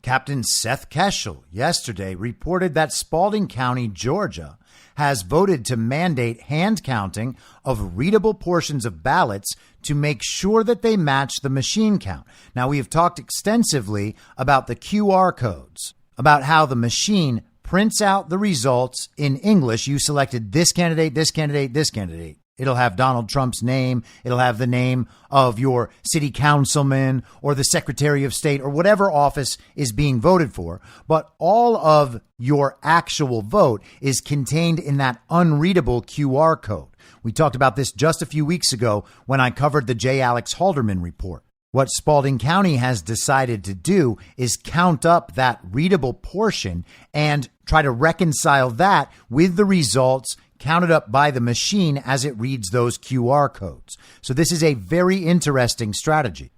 Captain Seth Keshel yesterday reported that Spalding County, Georgia, has voted to mandate hand counting of readable portions of ballots to make sure that they match the machine count. Now, we have talked extensively about the QR codes, about how the machine prints out the results in English. You selected this candidate, this candidate, this candidate. It'll have Donald Trump's name. It'll have the name of your city councilman or the secretary of state or whatever office is being voted for. But all of your actual vote is contained in that unreadable QR code. We talked about this just a few weeks ago when I covered the J. Alex Halderman report. What Spalding County has decided to do is count up that readable portion and try to reconcile that with the results counted up by the machine as it reads those QR codes. So this is a very interesting strategy.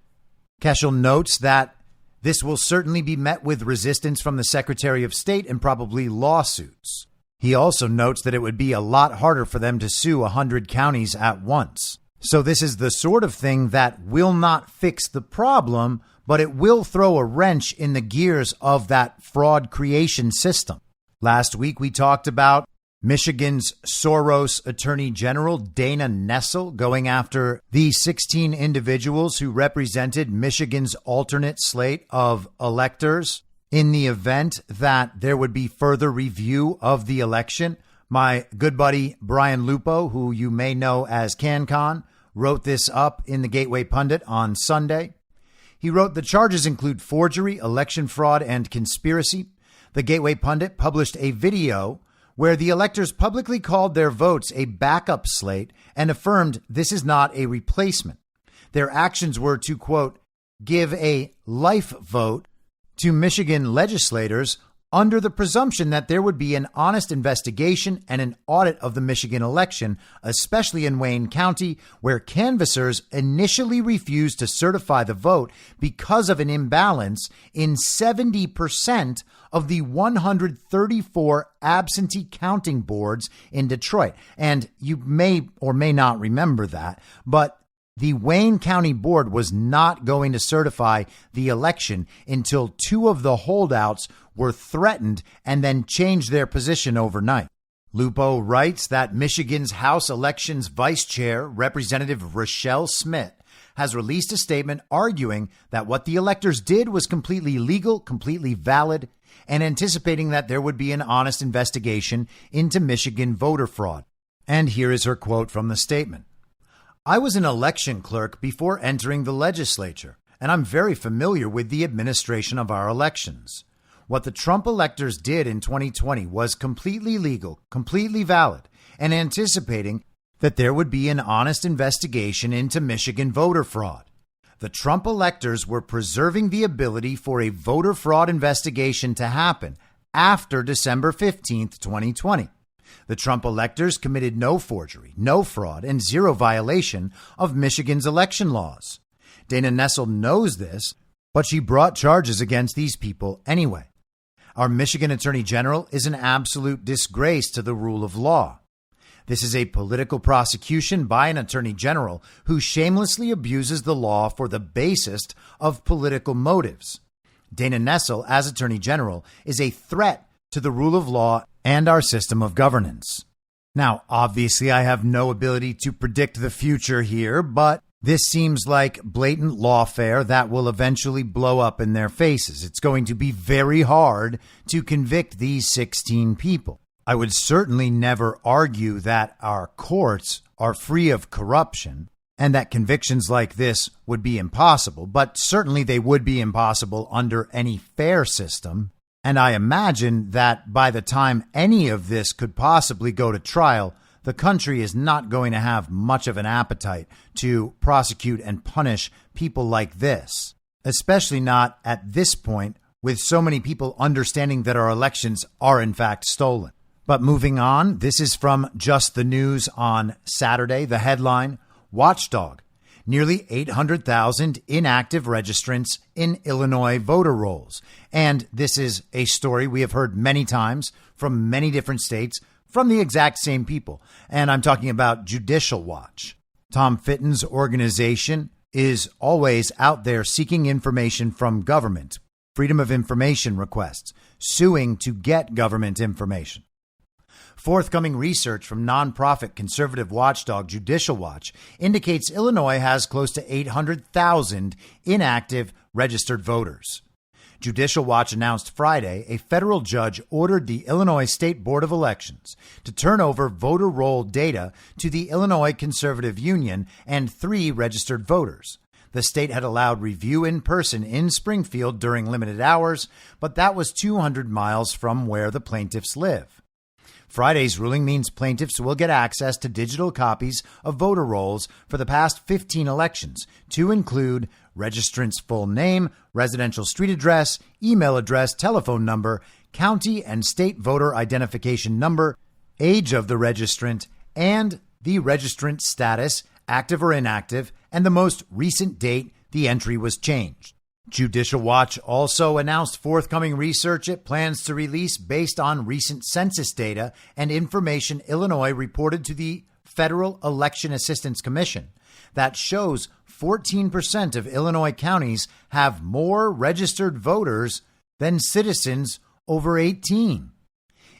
Keshel notes that this will certainly be met with resistance from the Secretary of State and probably lawsuits. He also notes that it would be a lot harder for them to sue 100 counties at once. So this is the sort of thing that will not fix the problem, but it will throw a wrench in the gears of that fraud creation system. Last week, we talked about Michigan's Soros Attorney General Dana Nessel going after the 16 individuals who represented Michigan's alternate slate of electors in the event that there would be further review of the election. My good buddy Brian Lupo, who you may know as CanCon, wrote this up in the Gateway Pundit on Sunday. He wrote, the charges include forgery, election fraud, and conspiracy. The Gateway Pundit published a video where the electors publicly called their votes a backup slate and affirmed this is not a replacement. Their actions were to, quote, give a life vote to Michigan legislators under the presumption that there would be an honest investigation and an audit of the Michigan election, especially in Wayne County, where canvassers initially refused to certify the vote because of an imbalance in 70% of the 134 absentee counting boards in Detroit. And you may or may not remember that, but the Wayne County Board was not going to certify the election until two of the holdouts were threatened and then changed their position overnight. Lupo writes that Michigan's House Elections Vice Chair, Representative Rochelle Smith, has released a statement arguing that what the electors did was completely legal, completely valid, and anticipating that there would be an honest investigation into Michigan voter fraud. And here is her quote from the statement. I was an election clerk before entering the legislature, and I'm very familiar with the administration of our elections. What the Trump electors did in 2020 was completely legal, completely valid, and anticipating that there would be an honest investigation into Michigan voter fraud. The Trump electors were preserving the ability for a voter fraud investigation to happen after December 15th, 2020. The Trump electors committed no forgery, no fraud, and zero violation of Michigan's election laws. Dana Nessel knows this, but she brought charges against these people anyway. Our Michigan Attorney General is an absolute disgrace to the rule of law. This is a political prosecution by an attorney general who shamelessly abuses the law for the basest of political motives. Dana Nessel, as attorney general, is a threat to the rule of law and our system of governance. Now, obviously, I have no ability to predict the future here, but this seems like blatant lawfare that will eventually blow up in their faces. It's going to be very hard to convict these 16 people. I would certainly never argue that our courts are free of corruption and that convictions like this would be impossible, but certainly they would be impossible under any fair system. And I imagine that by the time any of this could possibly go to trial, the country is not going to have much of an appetite to prosecute and punish people like this, especially not at this point with so many people understanding that our elections are in fact stolen. But moving on, this is from Just the News on Saturday. The headline, Watchdog nearly 800,000 inactive registrants in Illinois voter rolls. And this is a story we have heard many times from many different states from the exact same people. And I'm talking about Judicial Watch. Tom Fitton's organization is always out there seeking information from government, freedom of information requests, suing to get government information. Forthcoming research from nonprofit conservative watchdog Judicial Watch indicates Illinois has close to 800,000 inactive registered voters. Judicial Watch announced Friday a federal judge ordered the Illinois State Board of Elections to turn over voter roll data to the Illinois Conservative Union and 3 registered voters. The state had allowed review in person in Springfield during limited hours, but that was 200 miles from where the plaintiffs live. Friday's ruling means plaintiffs will get access to digital copies of voter rolls for the past 15 elections, to include registrant's full name, residential street address, email address, telephone number, county and state voter identification number, age of the registrant, and the registrant's status, active or inactive, and the most recent date the entry was changed. Judicial Watch also announced forthcoming research it plans to release based on recent census data and information Illinois reported to the Federal Election Assistance Commission that shows 14% of Illinois counties have more registered voters than citizens over 18,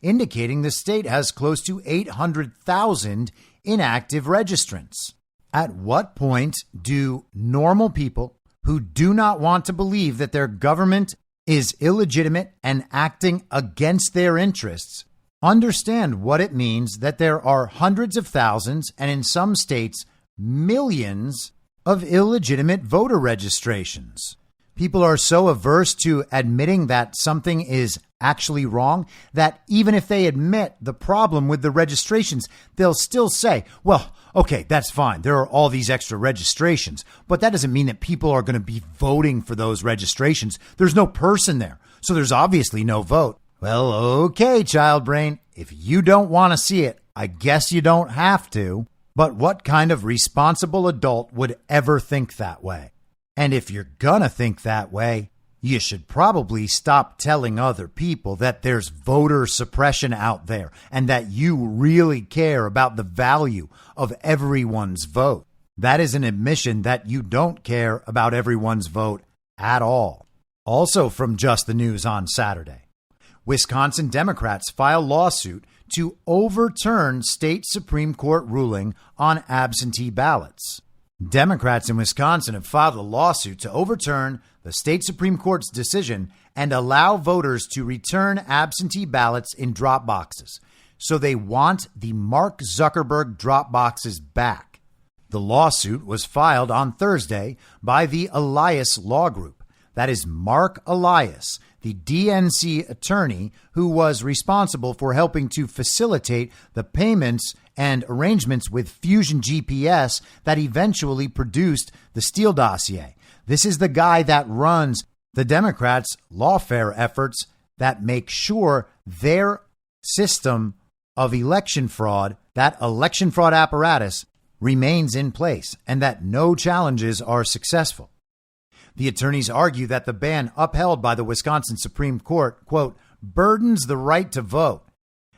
indicating the state has close to 800,000 inactive registrants. At what point do normal people who do not want to believe that their government is illegitimate and acting against their interests understand what it means that there are hundreds of thousands, and in some states, millions of illegitimate voter registrations? People are so averse to admitting that something is actually wrong that even if they admit the problem with the registrations, they'll still say, well, okay, that's fine. There are all these extra registrations, but that doesn't mean that people are going to be voting for those registrations. There's no person there, so there's obviously no vote. Well, okay, child brain, if you don't want to see it, I guess you don't have to. But what kind of responsible adult would ever think that way? And if you're gonna think that way, you should probably stop telling other people that there's voter suppression out there and that you really care about the value of everyone's vote. That is an admission that you don't care about everyone's vote at all. Also from Just the News on Saturday, Wisconsin Democrats file lawsuit to overturn state Supreme Court ruling on absentee ballots. Democrats in Wisconsin have filed a lawsuit to overturn the state Supreme Court's decision and allow voters to return absentee ballots in drop boxes. So they want the Mark Zuckerberg drop boxes back. The lawsuit was filed on Thursday by the Elias Law Group. That is Mark Elias, the DNC attorney who was responsible for helping to facilitate the payments and arrangements with Fusion GPS that eventually produced the Steele dossier. This is the guy that runs the Democrats' lawfare efforts that make sure their system of election fraud, that election fraud apparatus, remains in place and that no challenges are successful. The attorneys argue that the ban upheld by the Wisconsin Supreme Court, quote, burdens the right to vote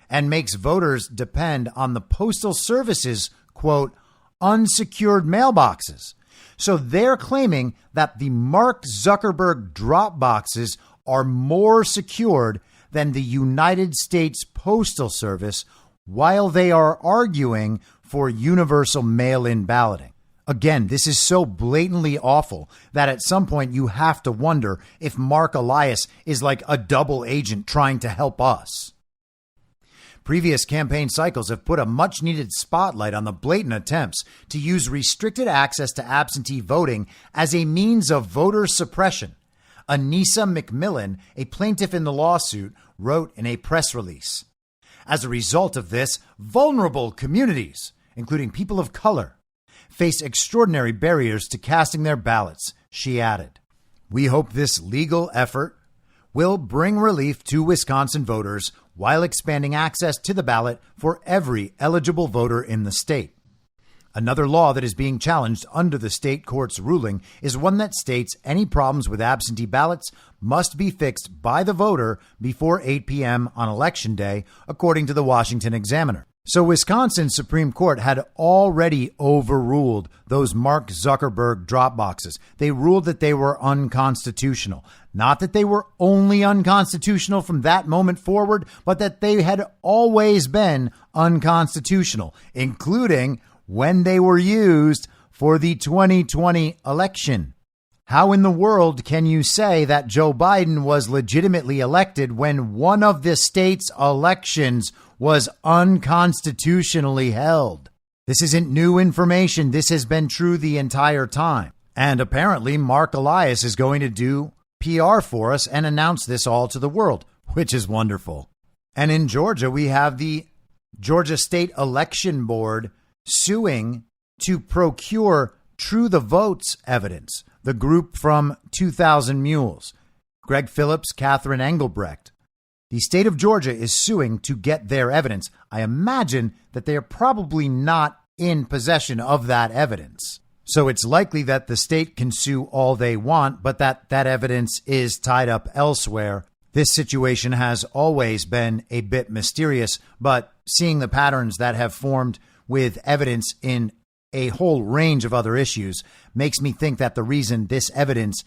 and makes voters depend on the Postal Service's, quote, unsecured mailboxes. So they're claiming that the Mark Zuckerberg drop boxes are more secured than the United States Postal Service, while they are arguing for universal mail-in balloting. Again, this is so blatantly awful that at some point you have to wonder if Mark Elias is like a double agent trying to help us. Previous campaign cycles have put a much-needed spotlight on the blatant attempts to use restricted access to absentee voting as a means of voter suppression. Anissa McMillan, a plaintiff in the lawsuit, wrote in a press release, as a result of this, vulnerable communities, including people of color, face extraordinary barriers to casting their ballots, she added. We hope this legal effort will bring relief to Wisconsin voters while expanding access to the ballot for every eligible voter in the state. Another law that is being challenged under the state court's ruling is one that states any problems with absentee ballots must be fixed by the voter before 8 p.m. on Election Day, according to the Washington Examiner. So Wisconsin's Supreme Court had already overruled those Mark Zuckerberg drop boxes. They ruled that they were unconstitutional. Not that they were only unconstitutional from that moment forward, but that they had always been unconstitutional, including when they were used for the 2020 election. How in the world can you say that Joe Biden was legitimately elected when one of the state's elections was unconstitutionally held? This isn't new information. This has been true the entire time. And apparently Mark Elias is going to do PR for us and announce this all to the world, which is wonderful. And in Georgia, we have the Georgia State Election Board suing to procure True the Votes evidence. The group from 2000 Mules, Greg Phillips, Catherine Engelbrecht. The state of Georgia is suing to get their evidence. I imagine that they are probably not in possession of that evidence. So it's likely that the state can sue all they want, but that evidence is tied up elsewhere. This situation has always been a bit mysterious, but seeing the patterns that have formed with evidence in a whole range of other issues makes me think that the reason this evidence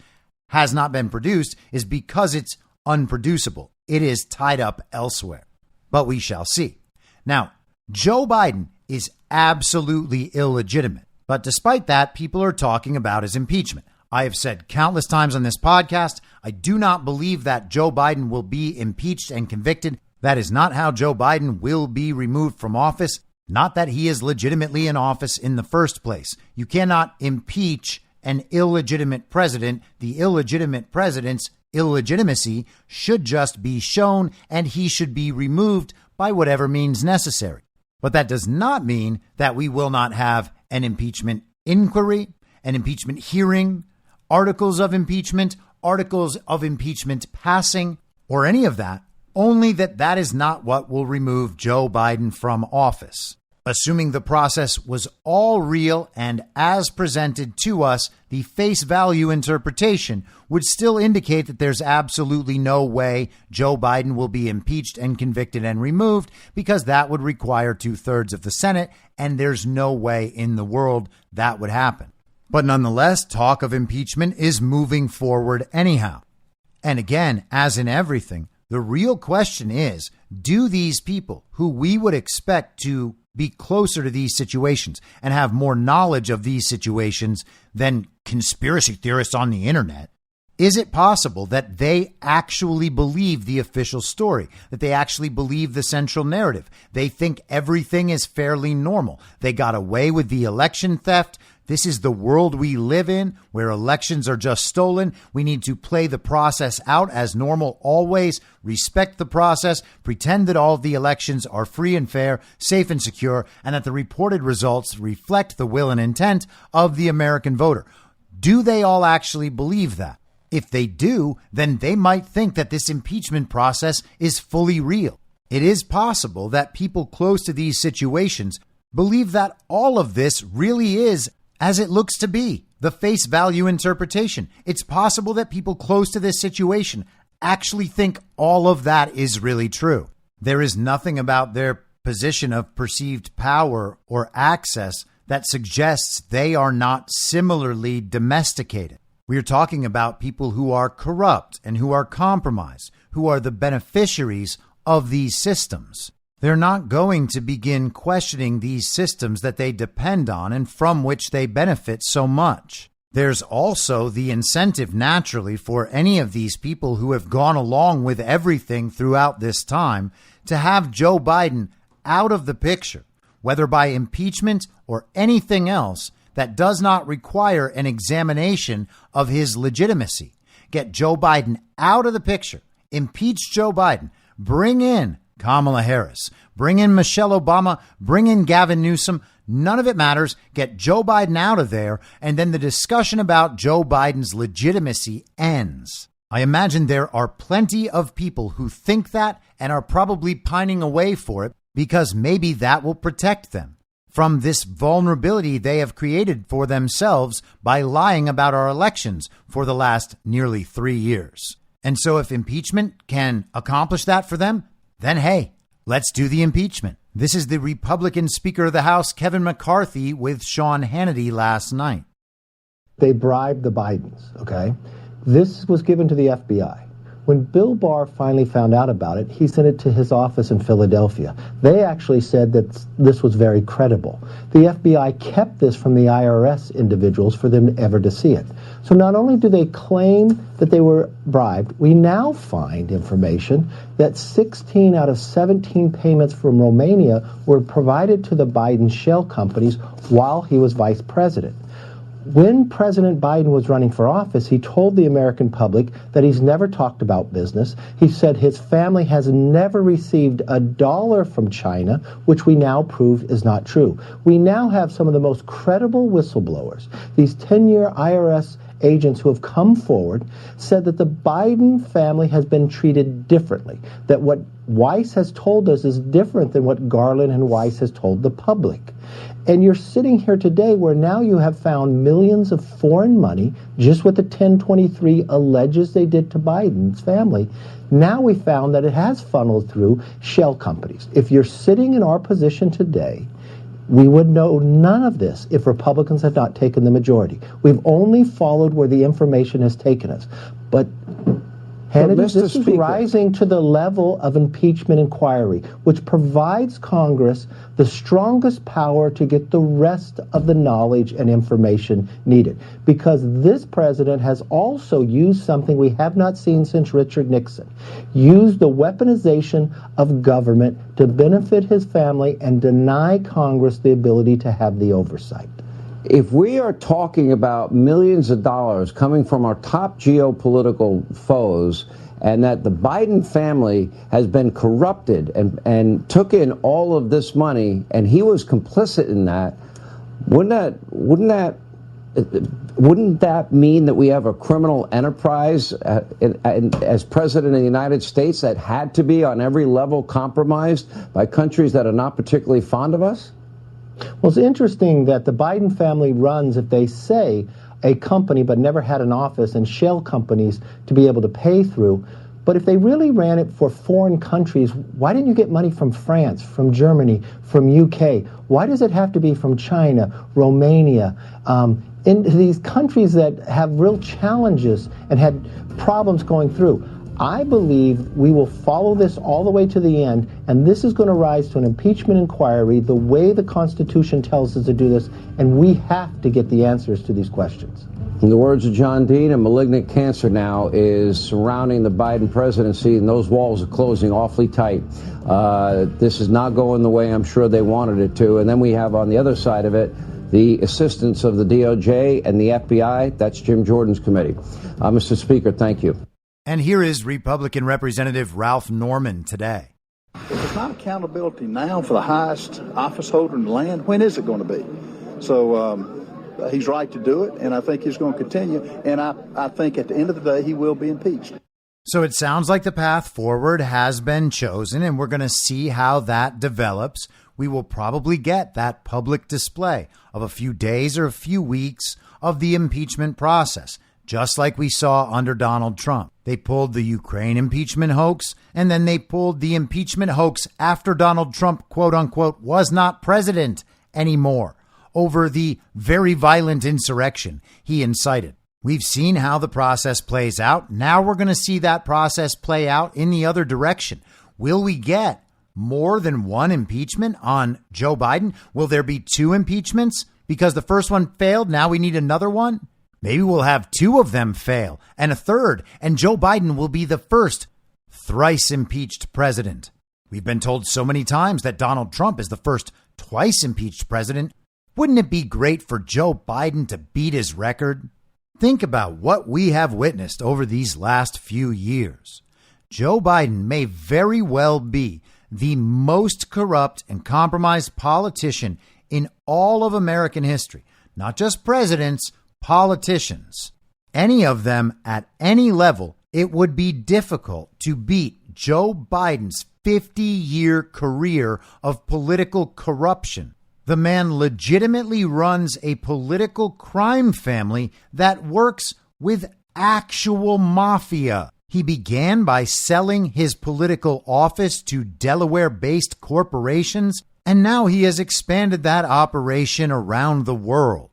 has not been produced is because it's unproducible. It is tied up elsewhere, but we shall see. Now, Joe Biden is absolutely illegitimate, but despite that, people are talking about his impeachment. I have said countless times on this podcast, I do not believe that Joe Biden will be impeached and convicted. That is not how Joe Biden will be removed from office. Not that he is legitimately in office in the first place. You cannot impeach an illegitimate president. The illegitimate president's illegitimacy should just be shown, and he should be removed by whatever means necessary. But that does not mean that we will not have an impeachment inquiry, an impeachment hearing, articles of impeachment passing, or any of that, only that is not what will remove Joe Biden from office. Assuming the process was all real and as presented to us, the face value interpretation would still indicate that there's absolutely no way Joe Biden will be impeached and convicted and removed, because that would require 2/3 of the Senate, and there's no way in the world that would happen. But nonetheless, talk of impeachment is moving forward anyhow. And again, as in everything, the real question is, do these people who we would expect to be closer to these situations and have more knowledge of these situations than conspiracy theorists on the internet, is it possible that they actually believe the official story, that they actually believe the central narrative? They think everything is fairly normal. They got away with the election theft. This is the world we live in, where elections are just stolen. We need to play the process out as normal always, respect the process, pretend that all of the elections are free and fair, safe and secure, and that the reported results reflect the will and intent of the American voter. Do they all actually believe that? If they do, then they might think that this impeachment process is fully real. It is possible that people close to these situations believe that all of this really is as it looks to be, the face value interpretation. It's possible that people close to this situation actually think all of that is really true. There is nothing about their position of perceived power or access that suggests they are not similarly domesticated. We are talking about people who are corrupt and who are compromised, who are the beneficiaries of these systems. They're not going to begin questioning these systems that they depend on and from which they benefit so much. There's also the incentive naturally for any of these people who have gone along with everything throughout this time to have Joe Biden out of the picture, whether by impeachment or anything else that does not require an examination of his legitimacy. Get Joe Biden out of the picture, impeach Joe Biden, bring in Kamala Harris, bring in Michelle Obama, bring in Gavin Newsom. None of it matters. Get Joe Biden out of there, and then the discussion about Joe Biden's legitimacy ends. I imagine there are plenty of people who think that and are probably pining away for it because maybe that will protect them. from this vulnerability they have created for themselves by lying about our elections for the last nearly 3 years. And so if impeachment can accomplish that for them, then hey, let's do the impeachment. This is the Republican Speaker of the House, Kevin McCarthy, with Sean Hannity last night. They bribed the Bidens, okay? This was given to the FBI. When Bill Barr finally found out about it, he sent it to his office in Philadelphia. They actually said that this was very credible. The FBI kept this from the IRS individuals for them ever to see it. So not only do they claim that they were bribed, we now find information that 16 out of 17 payments from Romania were provided to the Biden shell companies while he was vice president. When President Biden was running for office, he told the American public that he's never talked about business. He said his family has never received $1 from China, which we now proved is not true. We now have some of the most credible whistleblowers. These 10-year IRS agents who have come forward said that the Biden family has been treated differently, that what Weiss has told us is different than what Garland and Weiss has told the public. And you're sitting here today where now you have found millions of foreign money, just what the 1023 alleges they did to Biden's family. Now we found that it has funneled through shell companies. If you're sitting in our position today, we would know none of this if Republicans had not taken the majority. We've only followed where the information has taken us. But Hannity, this is rising to the level of impeachment inquiry, which provides Congress the strongest power to get the rest of the knowledge and information needed. Because this president has also used something we have not seen since Richard Nixon, used the weaponization of government to benefit his family and deny Congress the ability to have the oversight. If we are talking about millions of dollars coming from our top geopolitical foes, and that the Biden family has been corrupted and took in all of this money, and he was complicit in that, wouldn't that mean that we have a criminal enterprise as president of the United States that had to be on every level compromised by countries that are not particularly fond of us? Well, it's interesting that the Biden family runs, if they say, a company but never had an office and shell companies to be able to pay through. But if they really ran it for foreign countries, why didn't you get money from France, from Germany, from UK? Why does it have to be from China, Romania, in these countries that have real challenges and had problems going through? I believe we will follow this all the way to the end, and this is going to rise to an impeachment inquiry the way the Constitution tells us to do this, and we have to get the answers to these questions. In the words of John Dean, a malignant cancer now is surrounding the Biden presidency, and those walls are closing awfully tight. This is not going the way I'm sure they wanted it to. And then we have on the other side of it the assistance of the DOJ and the FBI. That's Jim Jordan's committee. Mr. Speaker, thank you. And here is Republican Representative Ralph Norman today. If it's not accountability now for the highest office holder in the land, when is it going to be? So he's right to do it, and I think he's going to continue. And I think at the end of the day, he will be impeached. So it sounds like the path forward has been chosen, and we're going to see how that develops. We will probably get that public display of a few days or a few weeks of the impeachment process, just like we saw under Donald Trump. They pulled the Ukraine impeachment hoax, and then they pulled the impeachment hoax after Donald Trump, quote unquote, was not president anymore over the very violent insurrection he incited. We've seen how the process plays out. Now we're going to see that process play out in the other direction. Will we get more than one impeachment on Joe Biden? Will there be two impeachments because the first one failed? Now we need another one. Maybe we'll have two of them fail and a third, and Joe Biden will be the first thrice impeached president. We've been told so many times that Donald Trump is the first twice impeached president. Wouldn't it be great for Joe Biden to beat his record? Think about what we have witnessed over these last few years. Joe Biden may very well be the most corrupt and compromised politician in all of American history, not just presidents, politicians. Any of them at any level, it would be difficult to beat Joe Biden's 50-year career of political corruption. The man legitimately runs a political crime family that works with actual mafia. He began by selling his political office to Delaware-based corporations, and now he has expanded that operation around the world.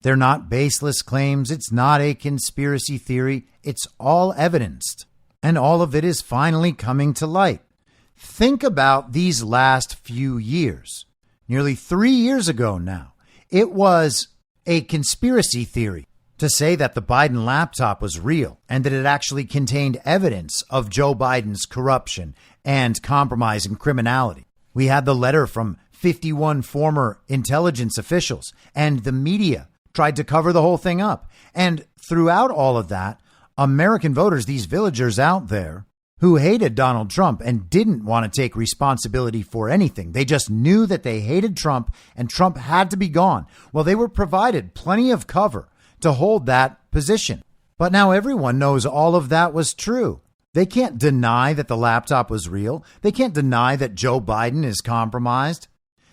They're not baseless claims. It's not a conspiracy theory. It's all evidenced, and all of it is finally coming to light. Think about these last few years. Nearly 3 years ago now, it was a conspiracy theory to say that the Biden laptop was real and that it actually contained evidence of Joe Biden's corruption and compromise and criminality. We had the letter from 51 former intelligence officials, and the media tried to cover the whole thing up. And throughout all of that, American voters, these villagers out there who hated Donald Trump and didn't want to take responsibility for anything, they just knew that they hated Trump and Trump had to be gone. Well, they were provided plenty of cover to hold that position. But now everyone knows all of that was true. They can't deny that the laptop was real. They can't deny that Joe Biden is compromised.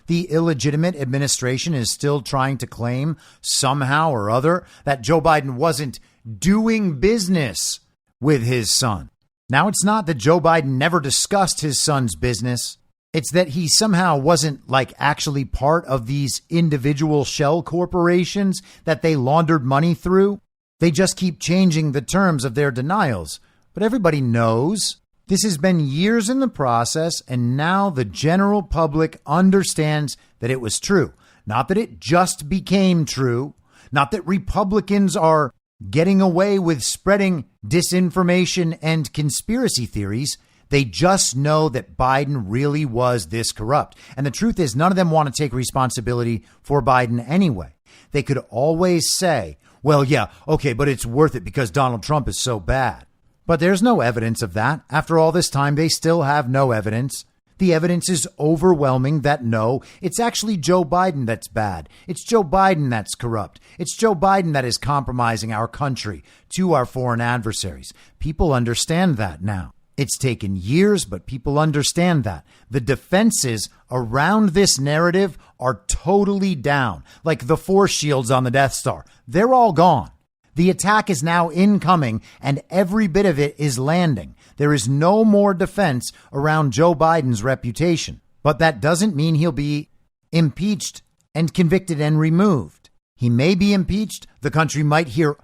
The illegitimate administration is still trying to claim somehow or other that Joe Biden wasn't doing business with his son. Now, it's not that Joe Biden never discussed his son's business. It's that he somehow wasn't actually part of these individual shell corporations that they laundered money through. They just keep changing the terms of their denials. But everybody knows this has been years in the process, and now the general public understands that it was true. Not that it just became true. Not that Republicans are getting away with spreading disinformation and conspiracy theories. They just know that Biden really was this corrupt. And the truth is, none of them want to take responsibility for Biden anyway. They could always say, well, yeah, okay, but it's worth it because Donald Trump is so bad. But there's no evidence of that. After all this time, they still have no evidence. The evidence is overwhelming that no, it's actually Joe Biden that's bad. It's Joe Biden that's corrupt. It's Joe Biden that is compromising our country to our foreign adversaries. People understand that now. It's taken years, but people understand that. The defenses around this narrative are totally down, like the force shields on the Death Star. They're all gone. The attack is now incoming, and every bit of it is landing. There is no more defense around Joe Biden's reputation. But that doesn't mean he'll be impeached and convicted and removed. He may be impeached. The country might hear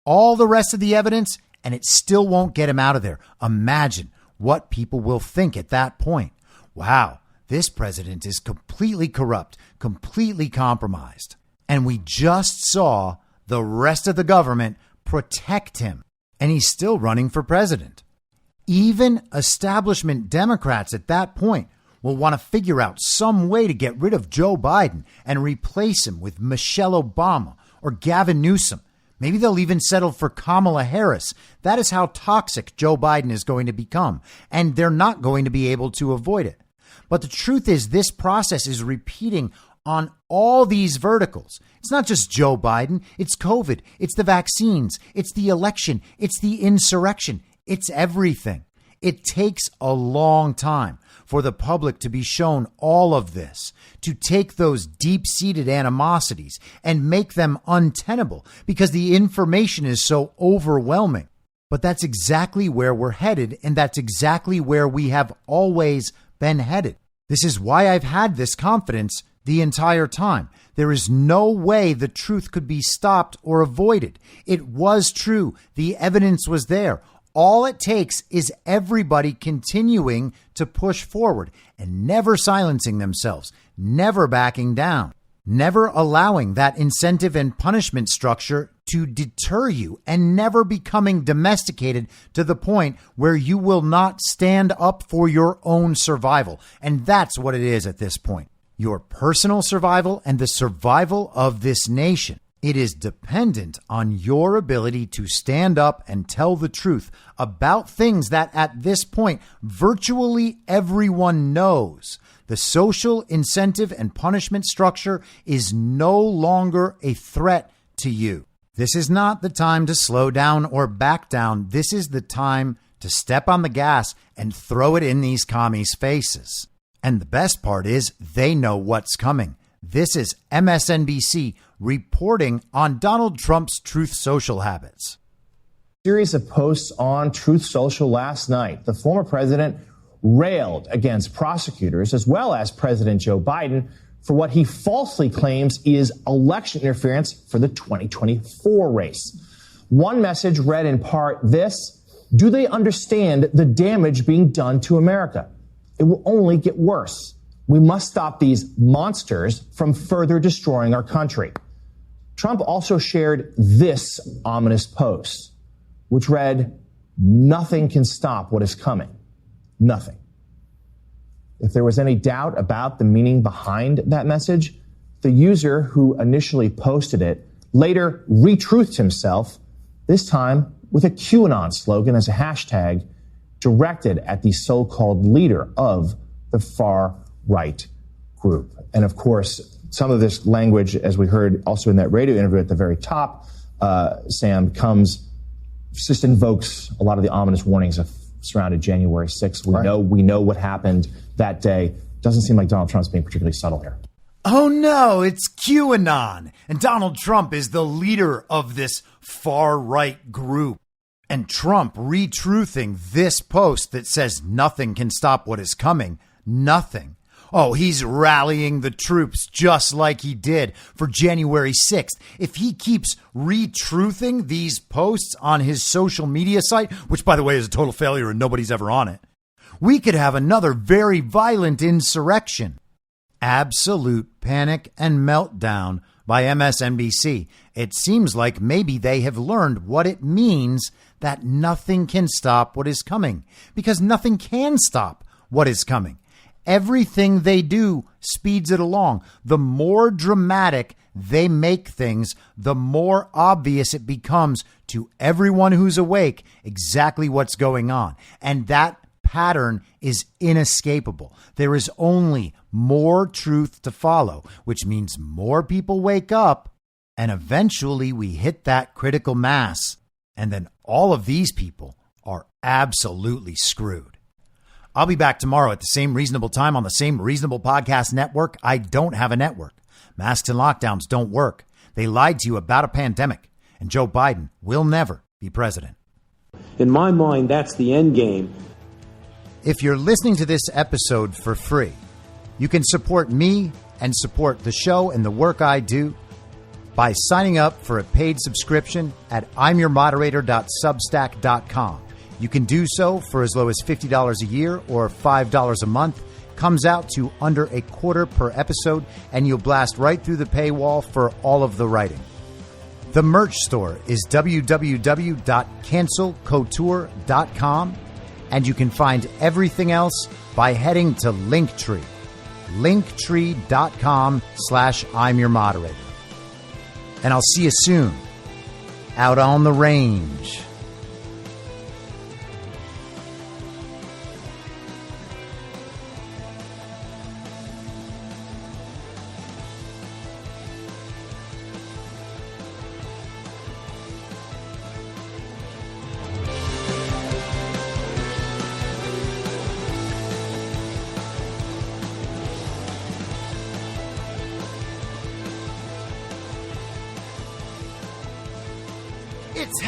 all the rest of the evidence, and it still won't get him out of there. Imagine what people will think at that point. Wow, this president is completely corrupt, completely compromised. And we just saw the rest of the government protect him, and he's still running for president. Even establishment Democrats at that point will want to figure out some way to get rid of Joe Biden and replace him with Michelle Obama or Gavin Newsom. Maybe they'll even settle for Kamala Harris. That is how toxic Joe Biden is going to become, and they're not going to be able to avoid it. But the truth is, this process is repeating on all these verticals. It's not just Joe Biden. It's COVID. It's the vaccines. It's the election. It's the insurrection. It's everything. It takes a long time for the public to be shown all of this, to take those deep-seated animosities and make them untenable because the information is so overwhelming. But that's exactly where we're headed, and that's exactly where we have always been headed. This is why I've had this confidence the entire time. There is no way the truth could be stopped or avoided. It was true. The evidence was there. All it takes is everybody continuing to push forward and never silencing themselves, never backing down, never allowing that incentive and punishment structure to deter you, and never becoming domesticated to the point where you will not stand up for your own survival. And that's what it is at this point. Your personal survival and the survival of this nation. It is dependent on your ability to stand up and tell the truth about things that at this point virtually everyone knows. The social incentive and punishment structure is no longer a threat to you. This is not the time to slow down or back down. This is the time to step on the gas and throw it in these commies' faces. And the best part is they know what's coming. This is MSNBC reporting on Donald Trump's Truth Social habits. Series of posts on Truth Social last night. The former president railed against prosecutors as well as President Joe Biden for what he falsely claims is election interference for the 2024 race. One message read in part this: do they understand the damage being done to America? It will only get worse. We must stop these monsters from further destroying our country. Trump also shared this ominous post, which read, nothing can stop what is coming. Nothing. If there was any doubt about the meaning behind that message, the user who initially posted it later retruthed himself, this time with a QAnon slogan as a hashtag directed at the so-called leader of the far-right group. And of course, some of this language, as we heard also in that radio interview at the very top, Sam, just invokes a lot of the ominous warnings that surrounded January 6th. We know what happened that day. Doesn't seem like Donald Trump's being particularly subtle here. Oh no, it's QAnon. And Donald Trump is the leader of this far-right group. And Trump retruthing this post that says nothing can stop what is coming. Nothing. Oh, he's rallying the troops just like he did for January 6th. If he keeps retruthing these posts on his social media site, which, by the way, is a total failure and nobody's ever on it, we could have another very violent insurrection. Absolute panic and meltdown by MSNBC. It seems like maybe they have learned what it means that nothing can stop what is coming, because nothing can stop what is coming. Everything they do speeds it along. The more dramatic they make things, the more obvious it becomes to everyone who's awake exactly what's going on. And that pattern is inescapable. There is only more truth to follow, which means more people wake up, and eventually we hit that critical mass. And then all of these people are absolutely screwed. I'll be back tomorrow at the same reasonable time on the same reasonable podcast network. I don't have a network. Masks and lockdowns don't work. They lied to you about a pandemic, and Joe Biden will never be president. In my mind, that's the end game. If you're listening to this episode for free, you can support me and support the show and the work I do by signing up for a paid subscription at imyourmoderator.substack.com. You can do so for as low as $50 a year or $5 a month. Comes out to under a quarter per episode, and you'll blast right through the paywall for all of the writing. The merch store is www.cancelcouture.com, and you can find everything else by heading to Linktree, linktree.com/imyourmoderator. And I'll see you soon out on the range. It's